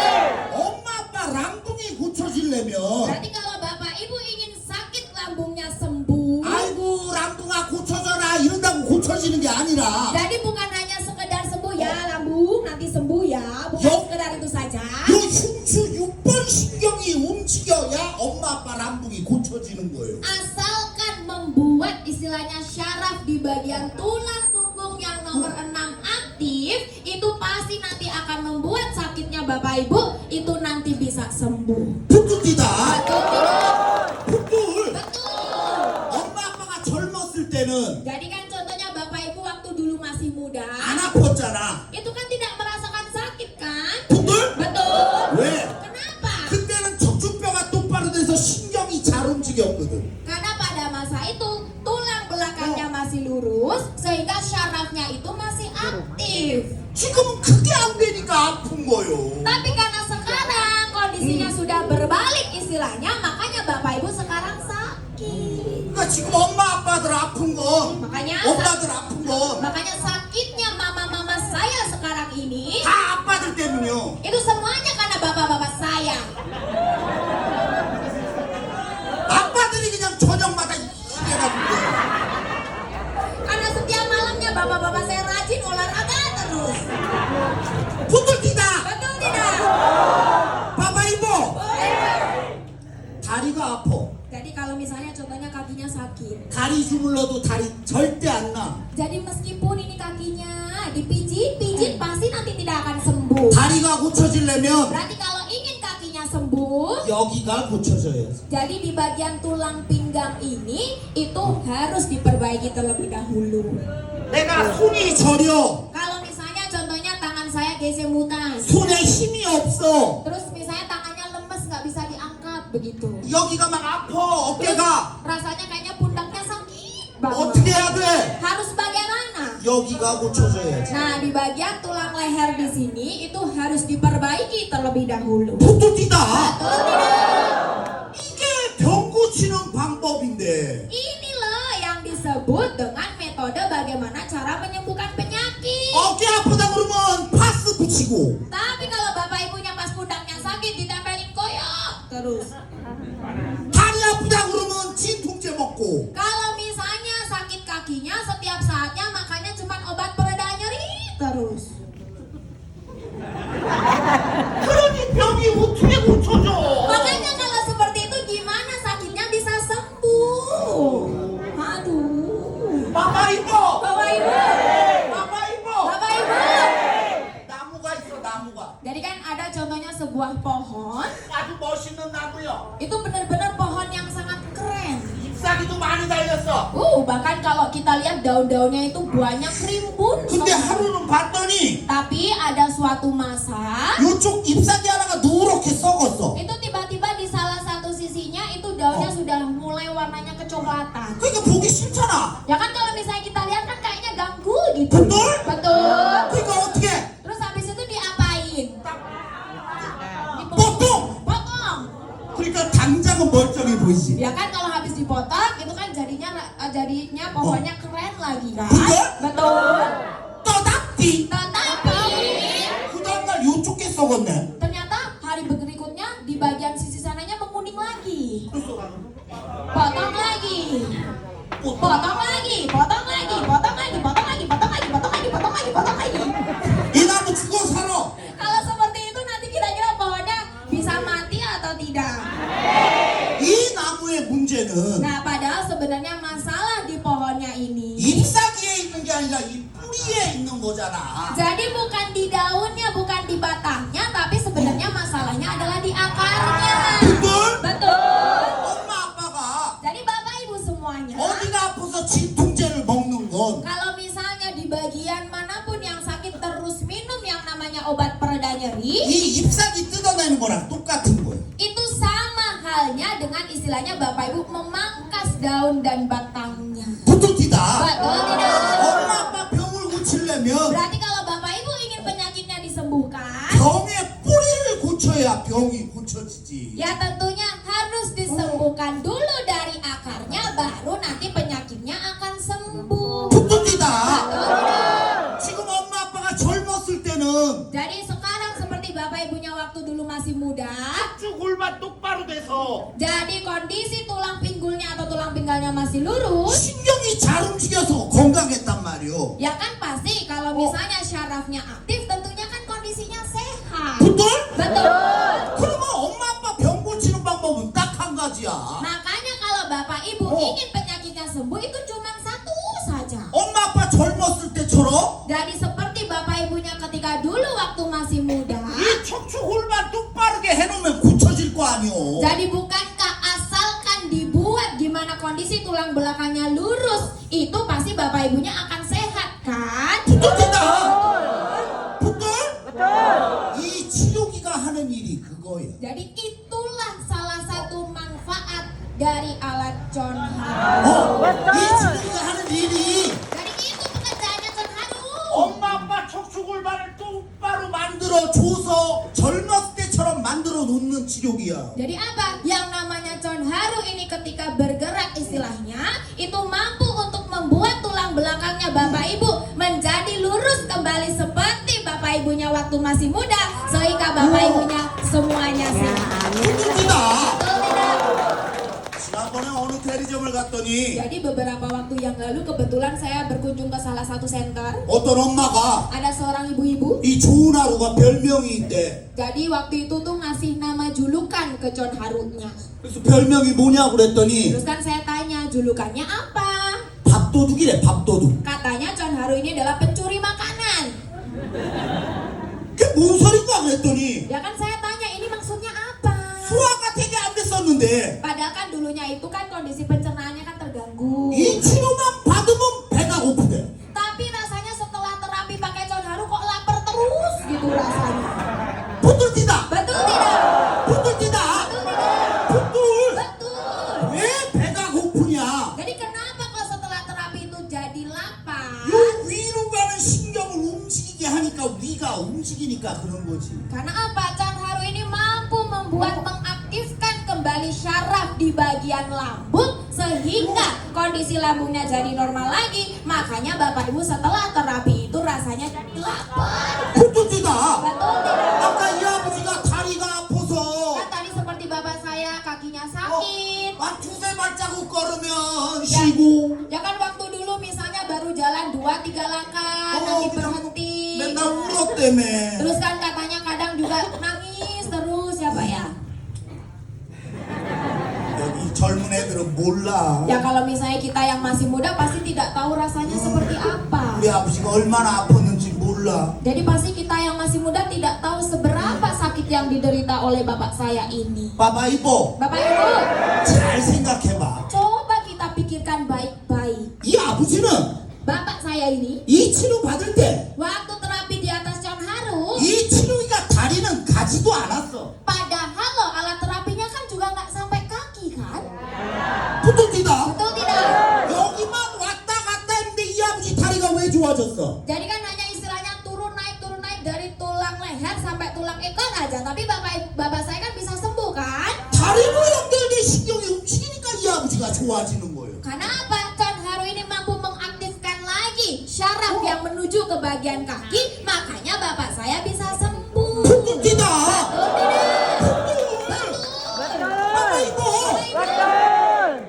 엄마 아빠 랑둥이 고쳐지려면 berarti kalau Bapak Ibu ingin sakit lambungnya sembuh, 아이고 랑둥아 고쳐져라 이런다고 고쳐지는 게 아니라 jadi bukan hanya sekedar sembuh ya lambung, nanti sembuh ya, bukan Yo. sekedar itu saja. 요 흉추 6번 신경이 움직여야 엄마 아빠 랑둥이 고쳐지는 거예요. Asalkan membuat istilahnya syaraf di bagian tulang punggung yang nomor 6 aktif, itu pasti nanti akan membuat sakitnya Bapak Ibu itu nanti bisa sembuh. 부득이다. Betul tidak? 부득. Betul. 엄마 아빠가 젊었을 때는 Jadi kan contohnya Bapak Ibu waktu dulu masih muda, 안 아팠잖아. itu kan tidak merasakan sakit kan? 부득? Betul. 왜? Kenapa? 그때는 척추뼈가 똑바로 돼서 신경이 잘 움직였거든. Karena pada masa itu tulang belakangnya masih lurus sehingga syarafnya itu masih aktif. 지금은 그게 안 되니까 아픈 거예요. Tapi karena sekarang kondisinya sudah berbalik istilahnya, makanya Bapak Ibu sekarang sakit. 그러니까 지금 엄마 아빠들 아픈 건 Makanya 엄마들 아픈 건 다 makanya sakitnya mama-mama saya sekarang ini 아빠들 때문이요. itu semuanya karena bapak-bapak saya. 아빠들이 그냥 저녁마다 이래가지고 Karena setiap malamnya bapak-bapak saya rajin olahraga terus. 부득이다. Betul tidak? 봐봐 이보. Boleh. 다리가 아파. Jadi kalau misalnya contohnya kakinya sakit, 다리 주물러도 다리 절대 안 나. jadi meskipun ini kakinya dipijit-pijit pasti nanti tidak akan sembuh. 다리가 고쳐지려면 Berarti kalau ingin kakinya sembuh, 여기가 고쳐져야지. jadi di bagian tulang pinggang ini itu harus diperbaiki terlebih dahulu. 내가 손이 저려. Kalau misalnya contohnya tangan saya gesemutan, 손에 힘이 없어. terus misalnya tangannya lemes nggak bisa diangkat begitu. 여기가 막 아파. Terus 어깨가 rasanya kayaknya pundaknya sakit banget. 어떻게 해야 돼? Harus bagaimana? 여기가 고쳐져야지. Nah, di bagian tulang leher di sini itu harus diperbaiki terlebih dahulu. 부득이다. Betul tidak? 이게 병 고치는 방법인데 Ini loh yang disebut dengan metode bagaimana cara menyembuhkan penyakit. 어깨 아프다 그러면 파스 붙이고 Tapi kalau bapak ibunya pas pundaknya sakit ditempelin koyok terus. 다리 아프다 그러면 진통제 먹고 Kalau misalnya sakit kakinya setiap saatnya makannya cuma obat pereda nyeri terus. 그러니 병이 어떻게 고쳐져? Makanya kalau seperti itu gimana sakitnya bisa sembuh? Aduh. 바바 이뻐. Bapak Ibu, 바바 이뻐. Bapak Ibu. 나무가 있어 나무가 Jadi kan ada contohnya sebuah pohon, 아주 멋있는 나무요. itu benar-benar pohon yang sangat keren. 잎사귀도 많이 달렸어. Bahkan kalau kita lihat daun-daunnya itu banyak rimbun. 근데 하루는 봤더니 Tapi ada suatu masa 요쪽 잎사귀 하나가 누렇게 썩었어. itu tiba-tiba di salah satu sisinya itu daunnya sudah mulai warnanya kecoklatan. 그러니까 보기 싫잖아. Ya kan kalau misalnya kita lihat kan kayaknya ganggu gitu. Betul? Betul. 그러니까 어떻게? Terus habis itu diapain? Potong. Potong. 그러니까 당장은 멀쩡해 보이지. Ya kan kalau habis dipotong itu kan jadinya pohonnya keren lagi kan? Betul? Betul. 떠닥디. Tetapi 그 다음날 요쪽 게 썩었네. ternyata hari berikutnya di bagian sisi sananya menguning lagi. Potong lagi. Potong lagi, potong lagi, potong lagi, potong lagi, potong lagi, potong lagi, potong lagi, potong lagi. 이 나무 죽어 살아. Kalau seperti itu nanti kira-kira pohonnya bisa mati atau tidak? 이 나무의 문제는 Nah, padahal sebenarnya masalah di pohonnya ini. 잎사귀에 있는 게 아니라 이 뿌리에 있는 거잖아. Jadi bukan di daunnya, bukan di batangnya, tapi sebenarnya masalahnya adalah di akarnya. 가서 진통제를 먹는 건 Kalau misalnya di bagian manapun yang sakit terus minum yang namanya obat pereda nyeri, 이 잎사귀 뜯어내는 거랑 똑같은 거예요. itu sama halnya dengan istilahnya Bapak Ibu memangkas daun dan batangnya. 붙을 뛰다. Betul tidak? 엄마 아빠 병을 고치려면 Berarti kalau Bapak Ibu ingin penyakitnya disembuhkan, 병의 뿌리를 고쳐야 병이 고쳐지지. ya tentunya harus disembuhkan dulu dari akarnya, baru nanti penyakitnya akan sembuh. 붙을 뛰다. Betul tidak? 지금 엄마 아빠가 젊었을 때는 Jadi sekarang seperti Bapak Ibunya waktu dulu masih muda, 쭉 골반 똑바로 돼서 jadi kondisi tulang pinggulnya atau tulang pinggangnya masih lurus, 신경이 잘 움직여서 건강했단 말이오. ya kan pasti kalau misalnya syarafnya aktif tentunya kan kondisinya sehat. 붙을? Betul. 그러면 엄마 아빠 병 고치는 방법은 딱 한 가지야. Makanya kalau Bapak Ibu ingin penyakitnya sembuh itu cuma satu saja. 엄마 아빠 젊었을 때처럼 Jadi seperti Bapak Ibunya ketika dulu waktu masih muda. 이 척추 골반 똑바르게 해놓으면 고쳐질 거 아니오. Jadi bukankah asalkan dibuat gimana kondisi tulang belakangnya lurus, itu pasti Bapak Ibunya akan sehat kan? 붙을진다. 붙을? 이 치료기가 하는 일이 그거야. Jadi itulah salah satu manfaat dari alat John 어? Haru. 이 치료기가 하는 일이 Jadi itu pekerjaannya John Haru. 엄마 아빠 척추 골반을 똑바로 만들어 줘서 젊었을 때처럼 만들어 놓는 치료기야. Jadi apa? Yang namanya John Haru ini ketika bergerak istilahnya itu mampu untuk membuat tulang belakangnya Bapak Ibu menjadi lurus kembali seperti Bapak Ibunya waktu masih muda sehingga Bapak Ibunya semuanya sehat. 붙을지다. Betul tidak? 지난번에 어느 대리점을 갔더니 Jadi beberapa waktu yang lalu kebetulan saya berkunjung ke salah satu center. 어떤 엄마가 Ada seorang ibu-ibu. 이 좋은 하루가 별명이 있대. Jadi waktu itu tuh ngasih nama julukan ke John Haru-nya. 그래서 별명이 뭐냐고 그랬더니 Terus kan saya tanya julukannya apa? 밥도둑이래. 밥도둑. Katanya John Haru ini adalah pencuri makanan. 그게 뭔 소린가 그랬더니 Ya kan saya tanya ini maksudnya apa? 소화가 되게 안 됐었는데 Padahal kan dulunya itu kan kondisi pencernaannya kan terganggu. 이 치료만 받으면 배가 고프대. Tapi rasanya setelah terapi pakai John Haru kok lapar terus gitu rasanya. 붙을지다. Betul tidak? 붙을지다. Betul tidak? 붙을. Betul. 왜 배가 고프냐? Jadi kenapa kok setelah terapi itu jadi lapar? 요 위로 가는 신경을 움직이게 하니까 위가 움직이니까 그런 거지. Karena apa? John Haru ini mampu membuat mengaktifkan kembali syaraf di bagian lambung sehingga kondisi lambungnya jadi normal lagi. Makanya Bapak Ibu setelah terapi itu rasanya jadi lapar. 붙을지다. Betul tidak? 아까 이 아버지가 다리가 아파서 Kan tadi seperti bapak saya kakinya sakit. 막 두세 발자국 걸으면 쉬고 Ya kan waktu dulu misalnya baru jalan 2-3 langkah nanti berhenti. 맨날 울었다며. Terus kan katanya kadang juga nangis terus ya Pak ya. 여기 젊은 애들은 몰라. Ya kalau misalnya kita yang masih muda pasti tidak tahu rasanya seperti apa. 우리 아버지가 얼마나 아팠는지 몰라. Jadi pasti kita yang masih muda tidak tahu seberapa sakit yang diderita oleh bapak saya ini. 봐봐 이보. Bapak Ibu, 잘 생각해봐. coba kita pikirkan baik-baik. 이 아버지는 Bapak saya ini 이 치료 받을 때 이 waktu terapi di atas John Haru, 치료기가 다리는 가지도 않았어. padahal loh alat terapinya kan juga nggak sampai kaki kan? 붙을지다. Betul tidak? 여기만 왔다 갔다 했는데 이 아버지 다리가 왜 좋아졌어? Jadi kan hanya istilahnya turun naik dari tulang leher sampai tulang ekor aja. Tapi bapak saya kan bisa sembuh kan? 다리로 연결된 신경이 움직이니까 이 아버지가 좋아지는 거예요. Karena apa? John Haru ini mampu mengaktifkan lagi syaraf yang menuju ke bagian kaki, makanya bapak saya bisa sembuh. 붙을지다. Betul tidak? 봐봐 이보. Betul.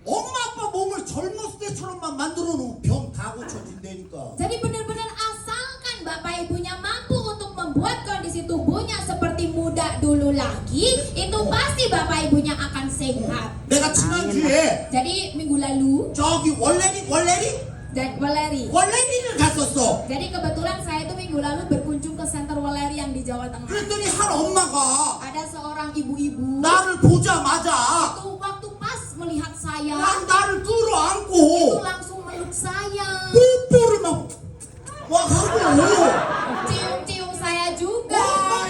엄마 아빠 몸을 젊었을 때처럼만 만들어 놓으면 병 다 고쳐진다니까. Jadi benar-benar asalkan bapak ibunya mampu untuk membuat kondisi tubuhnya seperti muda dulu lagi, itu pasti bapak ibunya akan sehat. 내가 지난주에 Jadi minggu lalu 저기 월레리 dan Waleri. 월레리를 갔었어. Jadi kebetulan saya itu minggu lalu berkunjung ke center Waleri yang di Jawa Tengah. 그랬더니 한 엄마가 Ada seorang ibu-ibu 나를 보자마자 itu waktu pas melihat saya 나를 끌어안고 itu saya. 뽀뽀를 막 하고 Cium-cium saya juga.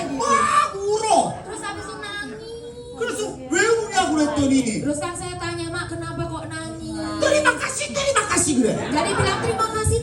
Gitu. 막 울어. Terus habis itu nangis. 그래서 왜 우냐고 그랬더니 Terus kan saya tanya, Mak, kenapa kok nangis? terima kasih 그래. Jadi bilang terima kasih.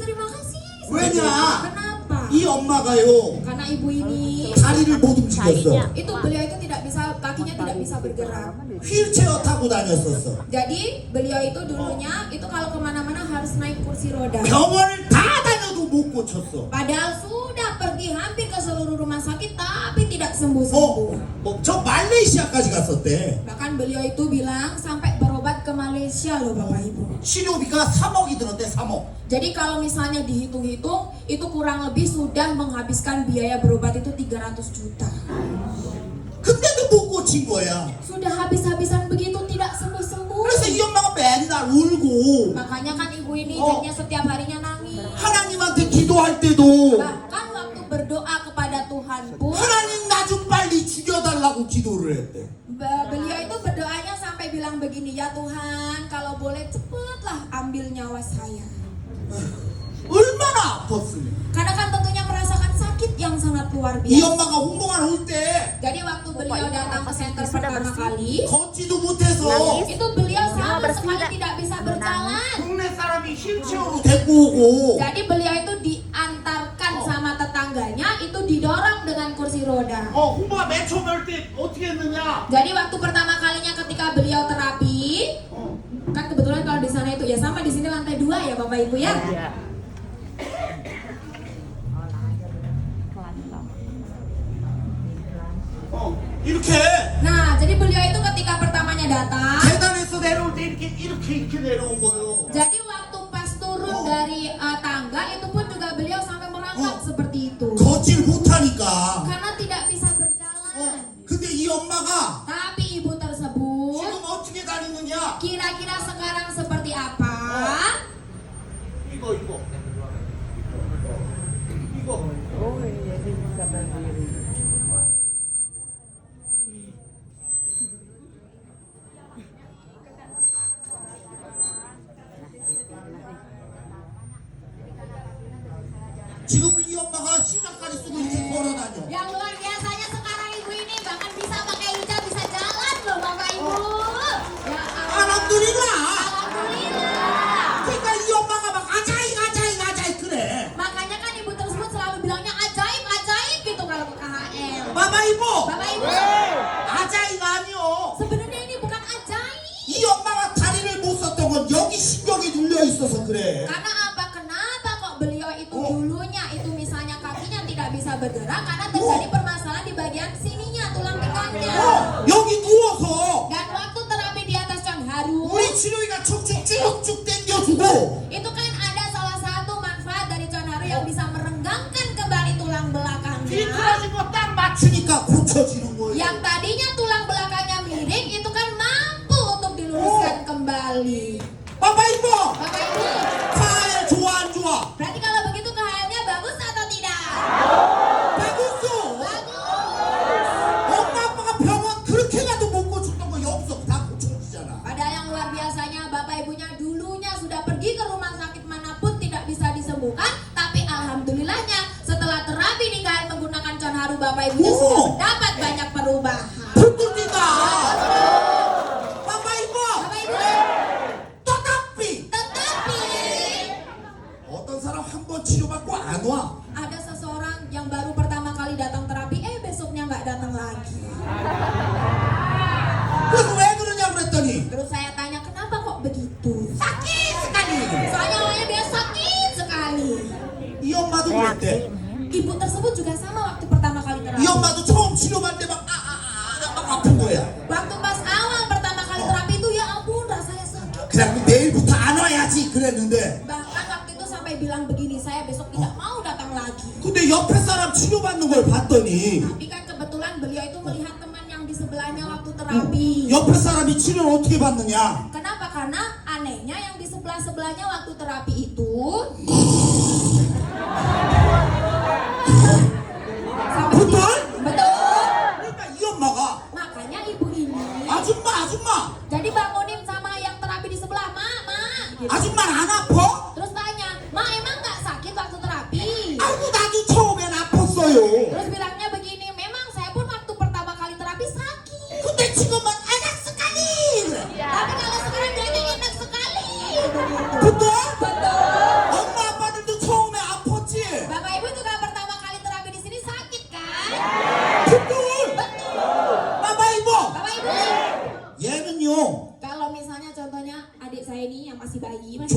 왜냐? Kenapa? 이 엄마가요 Karena ibu ini 다리를 못 움직였어. itu beliau itu tidak bisa, kakinya tidak bisa bergerak. 휠체어 타고 다녔었어. Jadi beliau itu dulunya itu kalau kemana-mana harus naik kursi roda. 병원을 다 다녀도 못 고쳤어. Padahal sudah pergi hampir ke seluruh rumah sakit tapi tidak sembuh-sembuh. 저 말레이시아까지 갔었대. Bahkan beliau itu bilang sampai berobat ke Malaysia loh Bapak Ibu. 치료비가 3억이 들었대, 3억. Jadi kalau misalnya dihitung-hitung itu kurang lebih sudah menghabiskan biaya berobat itu 300 juta. 근데도 못 고친 거야. Sudah habis-habisan begitu tidak sembuh-sembuh. 그래서 이 엄마가 맨날 울고 Makanya kan ibu ini jadinya setiap harinya nangis. 하나님한테 기도할 때도 Bahkan waktu berdoa kepada Tuhan pun 하나님 나 좀 빨리 죽여달라고 기도를 했대. beliau itu berdoanya sampai bilang begini, ya Tuhan kalau boleh cepatlah ambil nyawa saya. 얼마나 아팠으면. Karena kan tentunya merasakan sakit yang sangat luar 이 biasa. 엄마가 운동을 올때 Jadi waktu beliau datang ke center pertama kali, 걷지도 못해서 itu beliau sama sekali tidak bisa berjalan. 동네 사람이 휠체어로 데리고 오고 Jadi beliau itu diantarkan sama tetangganya, itu didorong dengan kursi roda. 홍보가 맨 처음 올 때 어떻게 했느냐? Jadi waktu pertama kalinya ketika beliau terapi, kan kebetulan kalau di sana itu ya sama di sini lantai 2 ya Bapak Ibu ya. 이렇게 Nah, jadi beliau itu ketika pertamanya datang, 계단에서 내려올 때 이렇게 내려온 거예요. jadi waktu pas turun dari tangga itu pun juga beliau sampai merangkak seperti itu. 걷지를 못하니까. Karena tidak bisa berjalan. 근데 이 엄마가 Tapi ibu tersebut 지금 어떻게 다니느냐? kira-kira sekarang seperti apa? 이거. Oh, jadi bisa berdiri. 지금 이 엄마가 시장까지 쓰고 이렇게 걸어다녀. Yang luar biasanya sekarang ibu ini bahkan bisa pakai hijab, bisa jalan loh Bapak Ibu. Ya 알함두리라. Alhamdulillah. 그러니까 이 엄마가 막 아자이 그래. Makanya kan ibu tersebut selalu bilangnya ajaib gitu kalau ke KHL. 바바 이보. Bapak Ibu, 아자이가 아니요. sebenarnya ini bukan ajaib. 이 엄마가 다리를 못 썼던 건 여기 신경이 눌려 있어서 그래. Karena apa? Kenapa kok beliau itu dulunya itu misalnya kakinya tidak bisa bergerak karena terjadi permasalahan di bagian sininya, tulang pinggangnya. 여기 누워서 Dan waktu terapi di atas Cangharu, 우리 치료이가 쭉쭉 당겨주고 itu kan ada salah satu manfaat dari Cangharu yang bisa merenggangkan kembali tulang belakangnya. 뒤틀어진 거 딱 맞추니까 고쳐지는 거예요. Yang tadinya tulang belakangnya miring itu kan mampu untuk diluruskan kembali. 바바 이보. Bapak Ibu, 카에 좋아 안 좋아? berarti kalau begitu KHL-nya bagus atau tidak? 바구스. Bagus. 엄마 아빠가 병원 그렇게 가도 못 고쳤던 거 여기서 다 고쳐지잖아. Padahal yang luar biasanya Bapak Ibunya dulunya sudah pergi ke rumah sakit manapun tidak bisa disembuhkan, tapi alhamdulillahnya setelah terapi di KHL menggunakan Cangharu Bapak Ibunya sudah mendapat banyak perubahan. 불뚝이다. 바바 이보. Bapak Ibu, 떠답비. tetapi 어떤 사람 한 번 치료받고 안 와. ada seseorang yang baru pertama kali datang terapi, besoknya nggak datang lagi. 그래서 왜 그러냐 그랬더니 Terus saya tanya kenapa kok begitu? sakit sekali. Soalnya awalnya dia sakit sekali. 이 엄마도 그랬대. Ibu tersebut juga sama waktu pertama kali 이 terapi. 엄마도 처음 치료받을 때막 아픈 거야. Waktu pas awal pertama kali terapi itu ya ampun rasanya sakit. 그냥 내일부터 안 와야지 그랬는데 Bahkan waktu itu sampai bilang begini, saya besok tidak mau datang lagi. 근데 옆에 사람 치료받는 걸 봤더니 Tapi kan kebetulan beliau itu melihat teman yang di sebelahnya waktu terapi. 옆에 사람이 치료를 어떻게 받느냐. Kenapa? Karena anehnya yang di sebelah-sebelahnya waktu terapi itu sampai betul? betul. 그러니까 이 엄마가 Makanya ibu ini 아줌마 jadi bangunin sama yang terapi di sebelah, mak, gitu. 아줌마는 안 아파? Terus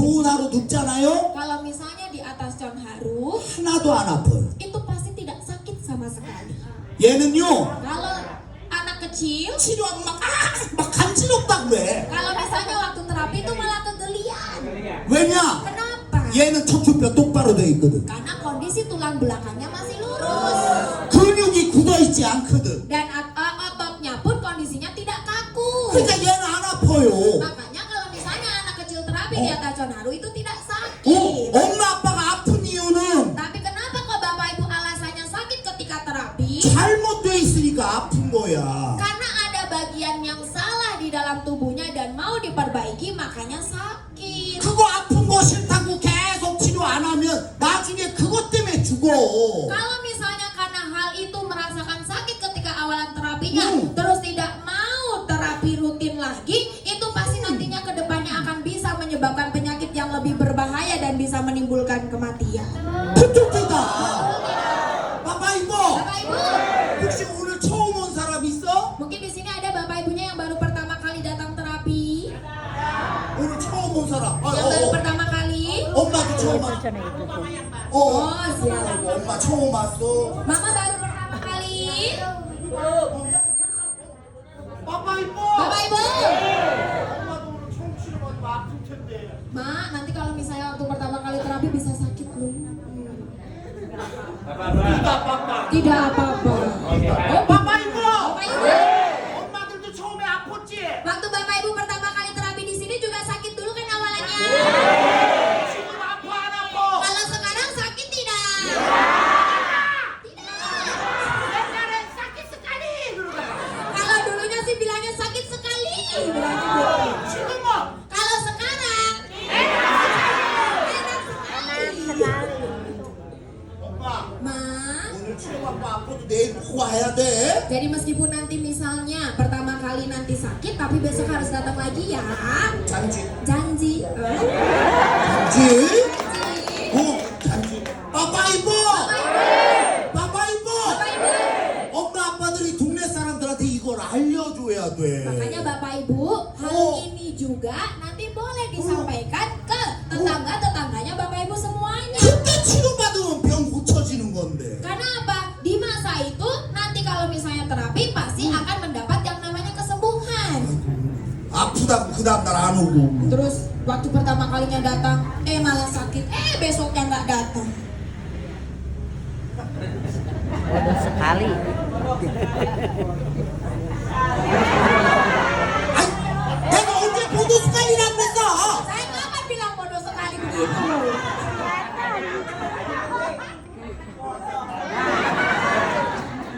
좋은 하루 눕잖아요. Kalau misalnya di atas John Haru 하나도 안 아파요. itu pasti tidak sakit sama sekali. 얘는요 Kalau anak kecil, 치료하면 막 간지럽다 그래. kalau misalnya waktu terapi itu malah kegelian. 왜냐? Kenapa? 얘는 척추뼈 똑바로 돼 있거든. Karena kondisi tulang belakangnya masih lurus 근육이 굳어있지 않거든. dan ototnya pun kondisinya tidak kaku. 그러니까 얘는 안 아파요. Makanya kalau misalnya anak kecil terapi di atas John Haru itu tidak sakit. 엄마 아빠가 아픈 이유는 Tapi kenapa kok Bapak Ibu alasannya sakit ketika terapi? 잘못돼 있으니까 아픈 거야. Karena ada bagian yang salah di dalam tubuhnya dan mau diperbaiki makanya sakit. 그거 아픈 거 싫다고 계속 치료 안 하면 나중에 그것 때문에 죽어. Kalau misalnya karena hal itu merasakan sakit ketika awalan terapinya, terus tidak mau terapi rutin lagi, itu pasti nantinya ke depannya akan bisa menyebabkan penyakit yang lebih berbahaya dan bisa menimbulkan kematian. 그쪽이다. 바빠 이거. Bapak Ibu, 혹시 오늘 처음 온 사람 있어? mungkin di sini ada Bapak Ibunya yang baru pertama kali datang terapi, 오늘 처음 온 사람. yang baru pertama kali. 엄마도 처음 왔어. Sana ito po. Oh, siap. 엄마 처음 왔어. Mama baru pertama kali. 바빠 이거. Bapak Ibu, 엄마도 오늘 처음 치료받으면 아플 텐데. Ma, nanti kalau misalnya waktu pertama kali terapi bisa sakit loh. Tidak apa-apa. Oh, 바빠 이거. Bapak Ibu, 엄마들도 처음에 아팠지? waktu Bapak Ibu pertama kali terapi di sini juga sakit dulu kan awalannya. 지금 아파 안 아파? Kalau sekarang sakit tidak? 옛날엔 sakit sekali 그러다가. Kalau dulunya sih bilangnya sakit sekali, bilangnya gitu. 지금은 Kalau sekarang enak sekali. 엄마 Ma, 오늘 치료받고 아파도 내일 꼭 와야 돼. jadi meskipun nanti misalnya pertama kali nanti sakit, tapi besok harus datang lagi ya. 잔지. Janji. 잔지. Janji. 잔지. 바빠 이뻐. 바빠 이뻐. Bapak Ibu. 엄마 아빠들이 동네 사람들한테 이걸 알려줘야 돼. Makanya Bapak Ibu, hal ini juga nanti boleh disampaikan ke tetangga-tetangganya Bapak Ibu semuanya. 그때 치료받으면 병 고쳐지는 건데. Karena apa? Di masa itu nanti kalau misalnya terapi pasti akan mendapat yang namanya kesembuhan. 아프다고 그 다음날 안 오고. Terus waktu pertama kalinya datang, malah sakit. Besoknya nggak datang. Bodoh sekali. 아이, 내가 언제 보도스카이라고 했어? Saya kapan bilang bodoh sekali begitu?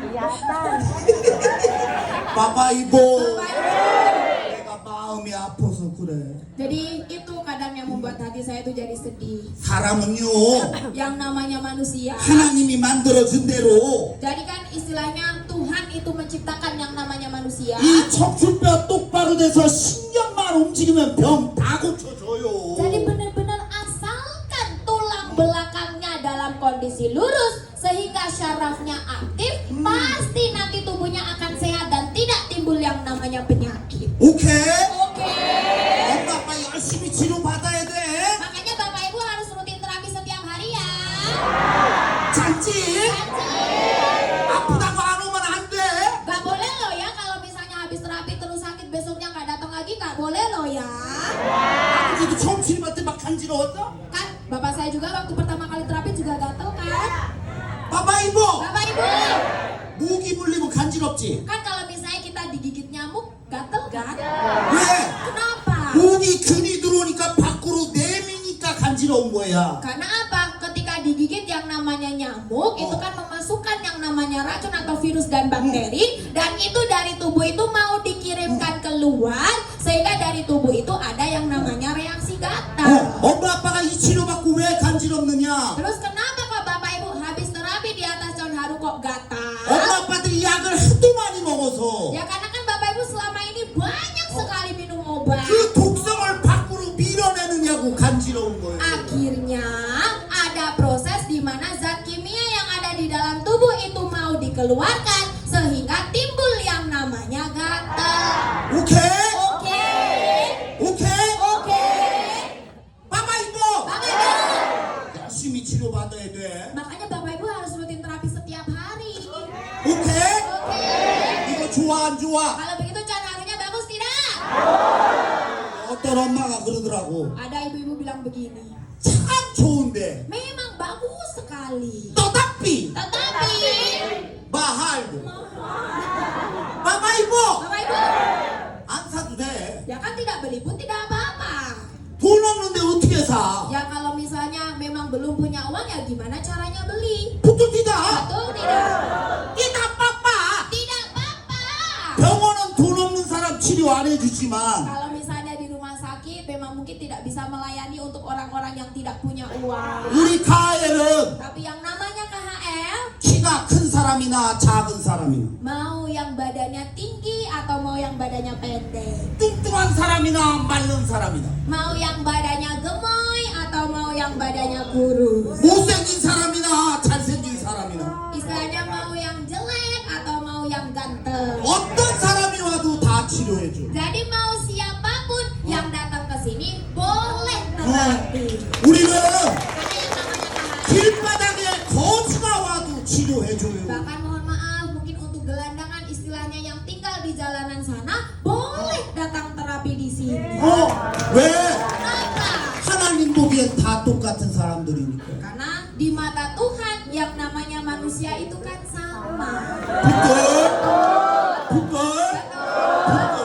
Kelihatan. 바빠 이뻐. Bapak Ibu. 내가 마음이 아파서 그래. Jadi itu kadang yang membuat hati saya itu jadi sedih. 사람은요 Yang namanya manusia. 하나님이 만들어준 대로 Jadi kan istilahnya Tuhan itu menciptakan yang namanya manusia. 이 척추뼈 똑바로 돼서 신경만 움직이면 병 다 고쳐줘요. Jadi benar-benar asalkan tulang belakangnya dalam kondisi lurus sehingga syarafnya aktif, pasti nanti tubuhnya akan sehat dan tidak timbul yang namanya penyakit. 오케이? Oke. 엄마 아빠 열심히 치료 받아야 돼. Makanya Bapak Ibu harus rutin terapi setiap hari ya. 잔지? Janji. 아프다고 안 오면 안 돼. Gak boleh loh ya kalau misalnya habis terapi terus sakit besoknya nggak datang lagi, gak boleh loh ya. 아버지도 처음 치료받을 때 막 간지러웠어? Kan bapak saya juga waktu pertama kali terapi juga gatel kan. 바빠 이뻐. Bapak Ibu, 모기 물리면 간지럽지? kan kalau misalnya kita digigit nyamuk gatel kan? 왜? Kenapa? 모기 균이 들어오니까 밖으로 내미니까 간지러운 거야. Karena apa? Ketika digigit yang namanya nyamuk itu kan memasukkan yang namanya racun atau virus dan bakteri, dan itu dari tubuh itu mau dikirimkan keluar sehingga dari tubuh itu ada yang namanya reaksi gatal. 엄마 아빠가 이 치료받고 왜 간지럽느냐? Terus kenapa kok Bapak Ibu habis terapi di atas John Haru kok gatal? 엄마 아빠들이 약을 하도 많이 먹어서 Ya karena kan Bapak Ibu selama ini banyak sekali minum obat. 그 독성을 밖으로 밀어내느냐고 간지러운 거예요. Akhirnya ada proses di mana zat kimia yang ada di dalam tubuh itu mau dikeluarkan sehingga timbul yang namanya gatal. 오케이? Oke. 오케이? Oke. 바빠 열심히 치료받아야 돼. Makanya Bapak Ibu harus rutin terapi setiap hari. 오케이? Oke. 이거 좋아 안 좋아? Kalau begitu cara-caranya bagus tidak? 어떤 엄마가 그러더라고. Ada ibu-ibu bilang begini. 참 좋은데 Memang bagus sekali. 떠답비 Tetapi 마할고 Bapak Ibu Bapak Ibu, 안 사도 돼. ya kan tidak beli pun tidak apa-apa. 돈 없는데 어떻게 사? Ya kalau misalnya memang belum punya uang ya gimana caranya beli? 부뚜 뛰다. Betul tidak? 뛰다 빠빠. Tidak apa-apa. 병원은 돈 없는 사람 치료 안 해주지만 Kalau misalnya di rumah sakit memang mungkin tidak bisa melayani untuk orang-orang yang tidak punya uang. 우리 가엘은 Tapi yang namanya KHL, 키가 큰 사람이나 작은 사람이나 mau yang badannya tinggi atau mau yang badannya pendek, 뚱뚱한 사람이나 마른 사람이나 mau yang badannya gemoy atau mau yang badannya kurus, 못생긴 사람이나 잘생긴 사람이나 istilahnya mau yang jelek atau mau yang ganteng. 어떤 사람이 와도 다 치료해줘. Jadi mau siapapun yang datang ke sini boleh terapi. 우리는 Karena yang namanya KHL, 길바닥에 거지가 와도 치료해줘요. bahkan mohon maaf mungkin untuk gelandangan istilahnya yang tinggal di jalanan sana boleh datang terapi di sini. 왜? Kenapa? 하나님 보기엔 다 똑같은 사람들이니까. Karena di mata Tuhan yang namanya manusia itu kan sama. 부끄? 부끄? 부끄?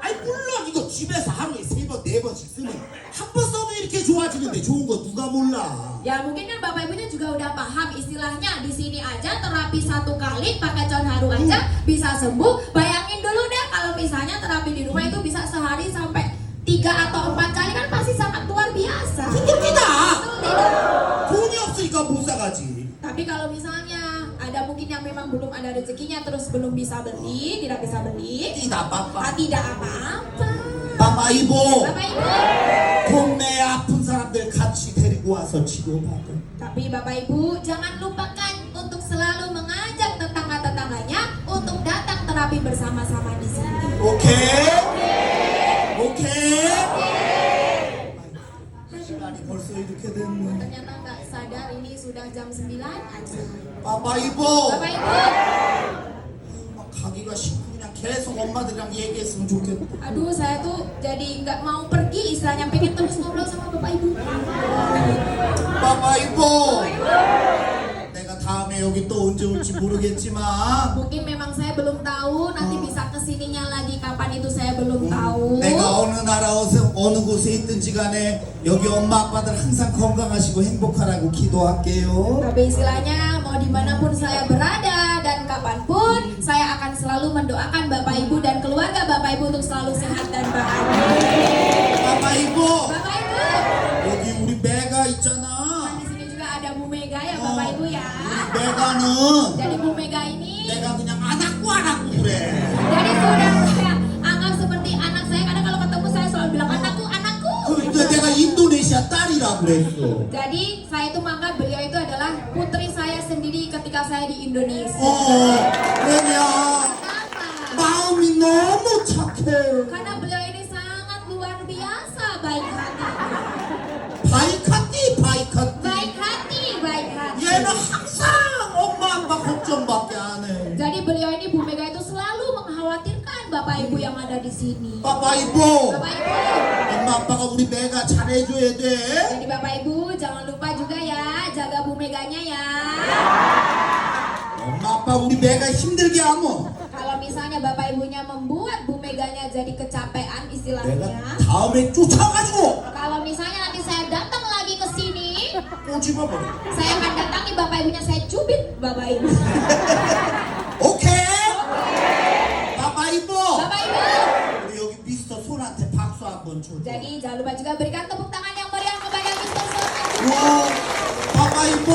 아니 물론 이거 집에서 하루에 3번 4번씩 쓰면 한 번 써도 이렇게 좋아지는데 좋은 거 누가 몰라? Ya mungkin kan Bapak Ibunya juga udah paham istilahnya di sini aja terapi 1 kali pakai cawan harum aja bisa sembuh. Bayangin dulu deh kalau misalnya terapi di rumah itu bisa sehari sampai 3 atau 4 kali kan pasti sangat luar biasa. 부끄기다. Betul tidak? 돈이 없으니까 못 사가지. Tapi kalau misalnya ada mungkin yang memang belum ada rezekinya terus belum bisa beli, tidak bisa beli, 뛰다 빠빠. tidak apa-apa. 빠빠 이보. Bapak Ibu, 동네에 아픈 사람들 같이 데리고 와서 치료받아. tapi Bapak Ibu jangan lupakan untuk selalu mengajak tetangga-tetangganya untuk datang terapi bersama-sama di sini. 오케이? 오케이? 시간이 벌써 이렇게 됐네. Ternyata nggak sadar ini sudah jam 9 aja. 빠빠 이보. Bapak Ibu, 가기가 싫고 그냥 계속 엄마들이랑 얘기했으면 좋겠다. aduh saya tuh jadi nggak mau pergi istilahnya pengen terus ngobrol sama Bapak Ibu. 빠빠 이보. 내가 다음에 여기 또 언제 올지 모르겠지만 Mungkin memang saya belum tahu nanti bisa kesininya lagi kapan itu saya belum tahu. 내가 어느 나라 어느 곳에 있든지 간에 여기 엄마 아빠들 항상 건강하시고 행복하라고 기도할게요. Tapi istilahnya mau dimanapun saya berada dan kapanpun saya akan selalu mendoakan Bapak Ibu dan keluarga Bapak Ibu untuk selalu sehat dan bahagia. 빠빠 이보. Bapak Ibu, 여기 우리 메가 있잖아. di sini juga ada Bu Mega ya Bapak Ibu ya. 메가는 Jadi Bu Mega ini 내가 그냥 안았고 그래. jadi sudah saya anggap seperti anak saya karena kalau ketemu saya selalu bilang anakku. 근데 내가 인도네시아 딸이라 그랬어. Jadi saya itu menganggap beliau itu adalah putri saya sendiri ketika saya di Indonesia. 왜냐? Kenapa? 마음이 너무 착해. Karena beliau ini sangat luar biasa baik hati. 바이카띠 바이카띠. Baik hati, baik hati. 얘는 항상 엄마 아빠 걱정밖에 안 해. Jadi beliau ini Bu Mega itu selalu mengkhawatirkan Bapak Ibu yang ada di sini. 빠빠 이보. Bapak Ibu, 엄마 아빠가 우리 메가 잘해줘야 돼. jadi Bapak Ibu jangan lupa juga ya jaga Bu Meganya ya. 엄마 아빠 우리 메가 힘들게 하면 Kalau misalnya Bapak Ibunya membuat Bu Meganya jadi kecapean 내가 istilahnya. 다음에 쫓아가지고 Kalau misalnya nanti saya datang lagi ke sini, 꼬집어버려. saya akan datangi Bapak Ibunya, saya cubit Bapak Ibu. 오케이? 빠빠 이보. Bapak Ibu, 우리 여기 미스터 손한테 박수 한번 줘. jadi jangan lupa juga berikan tepuk tangan yang meriah kepada Mr. Son. 와, 빠빠 이보.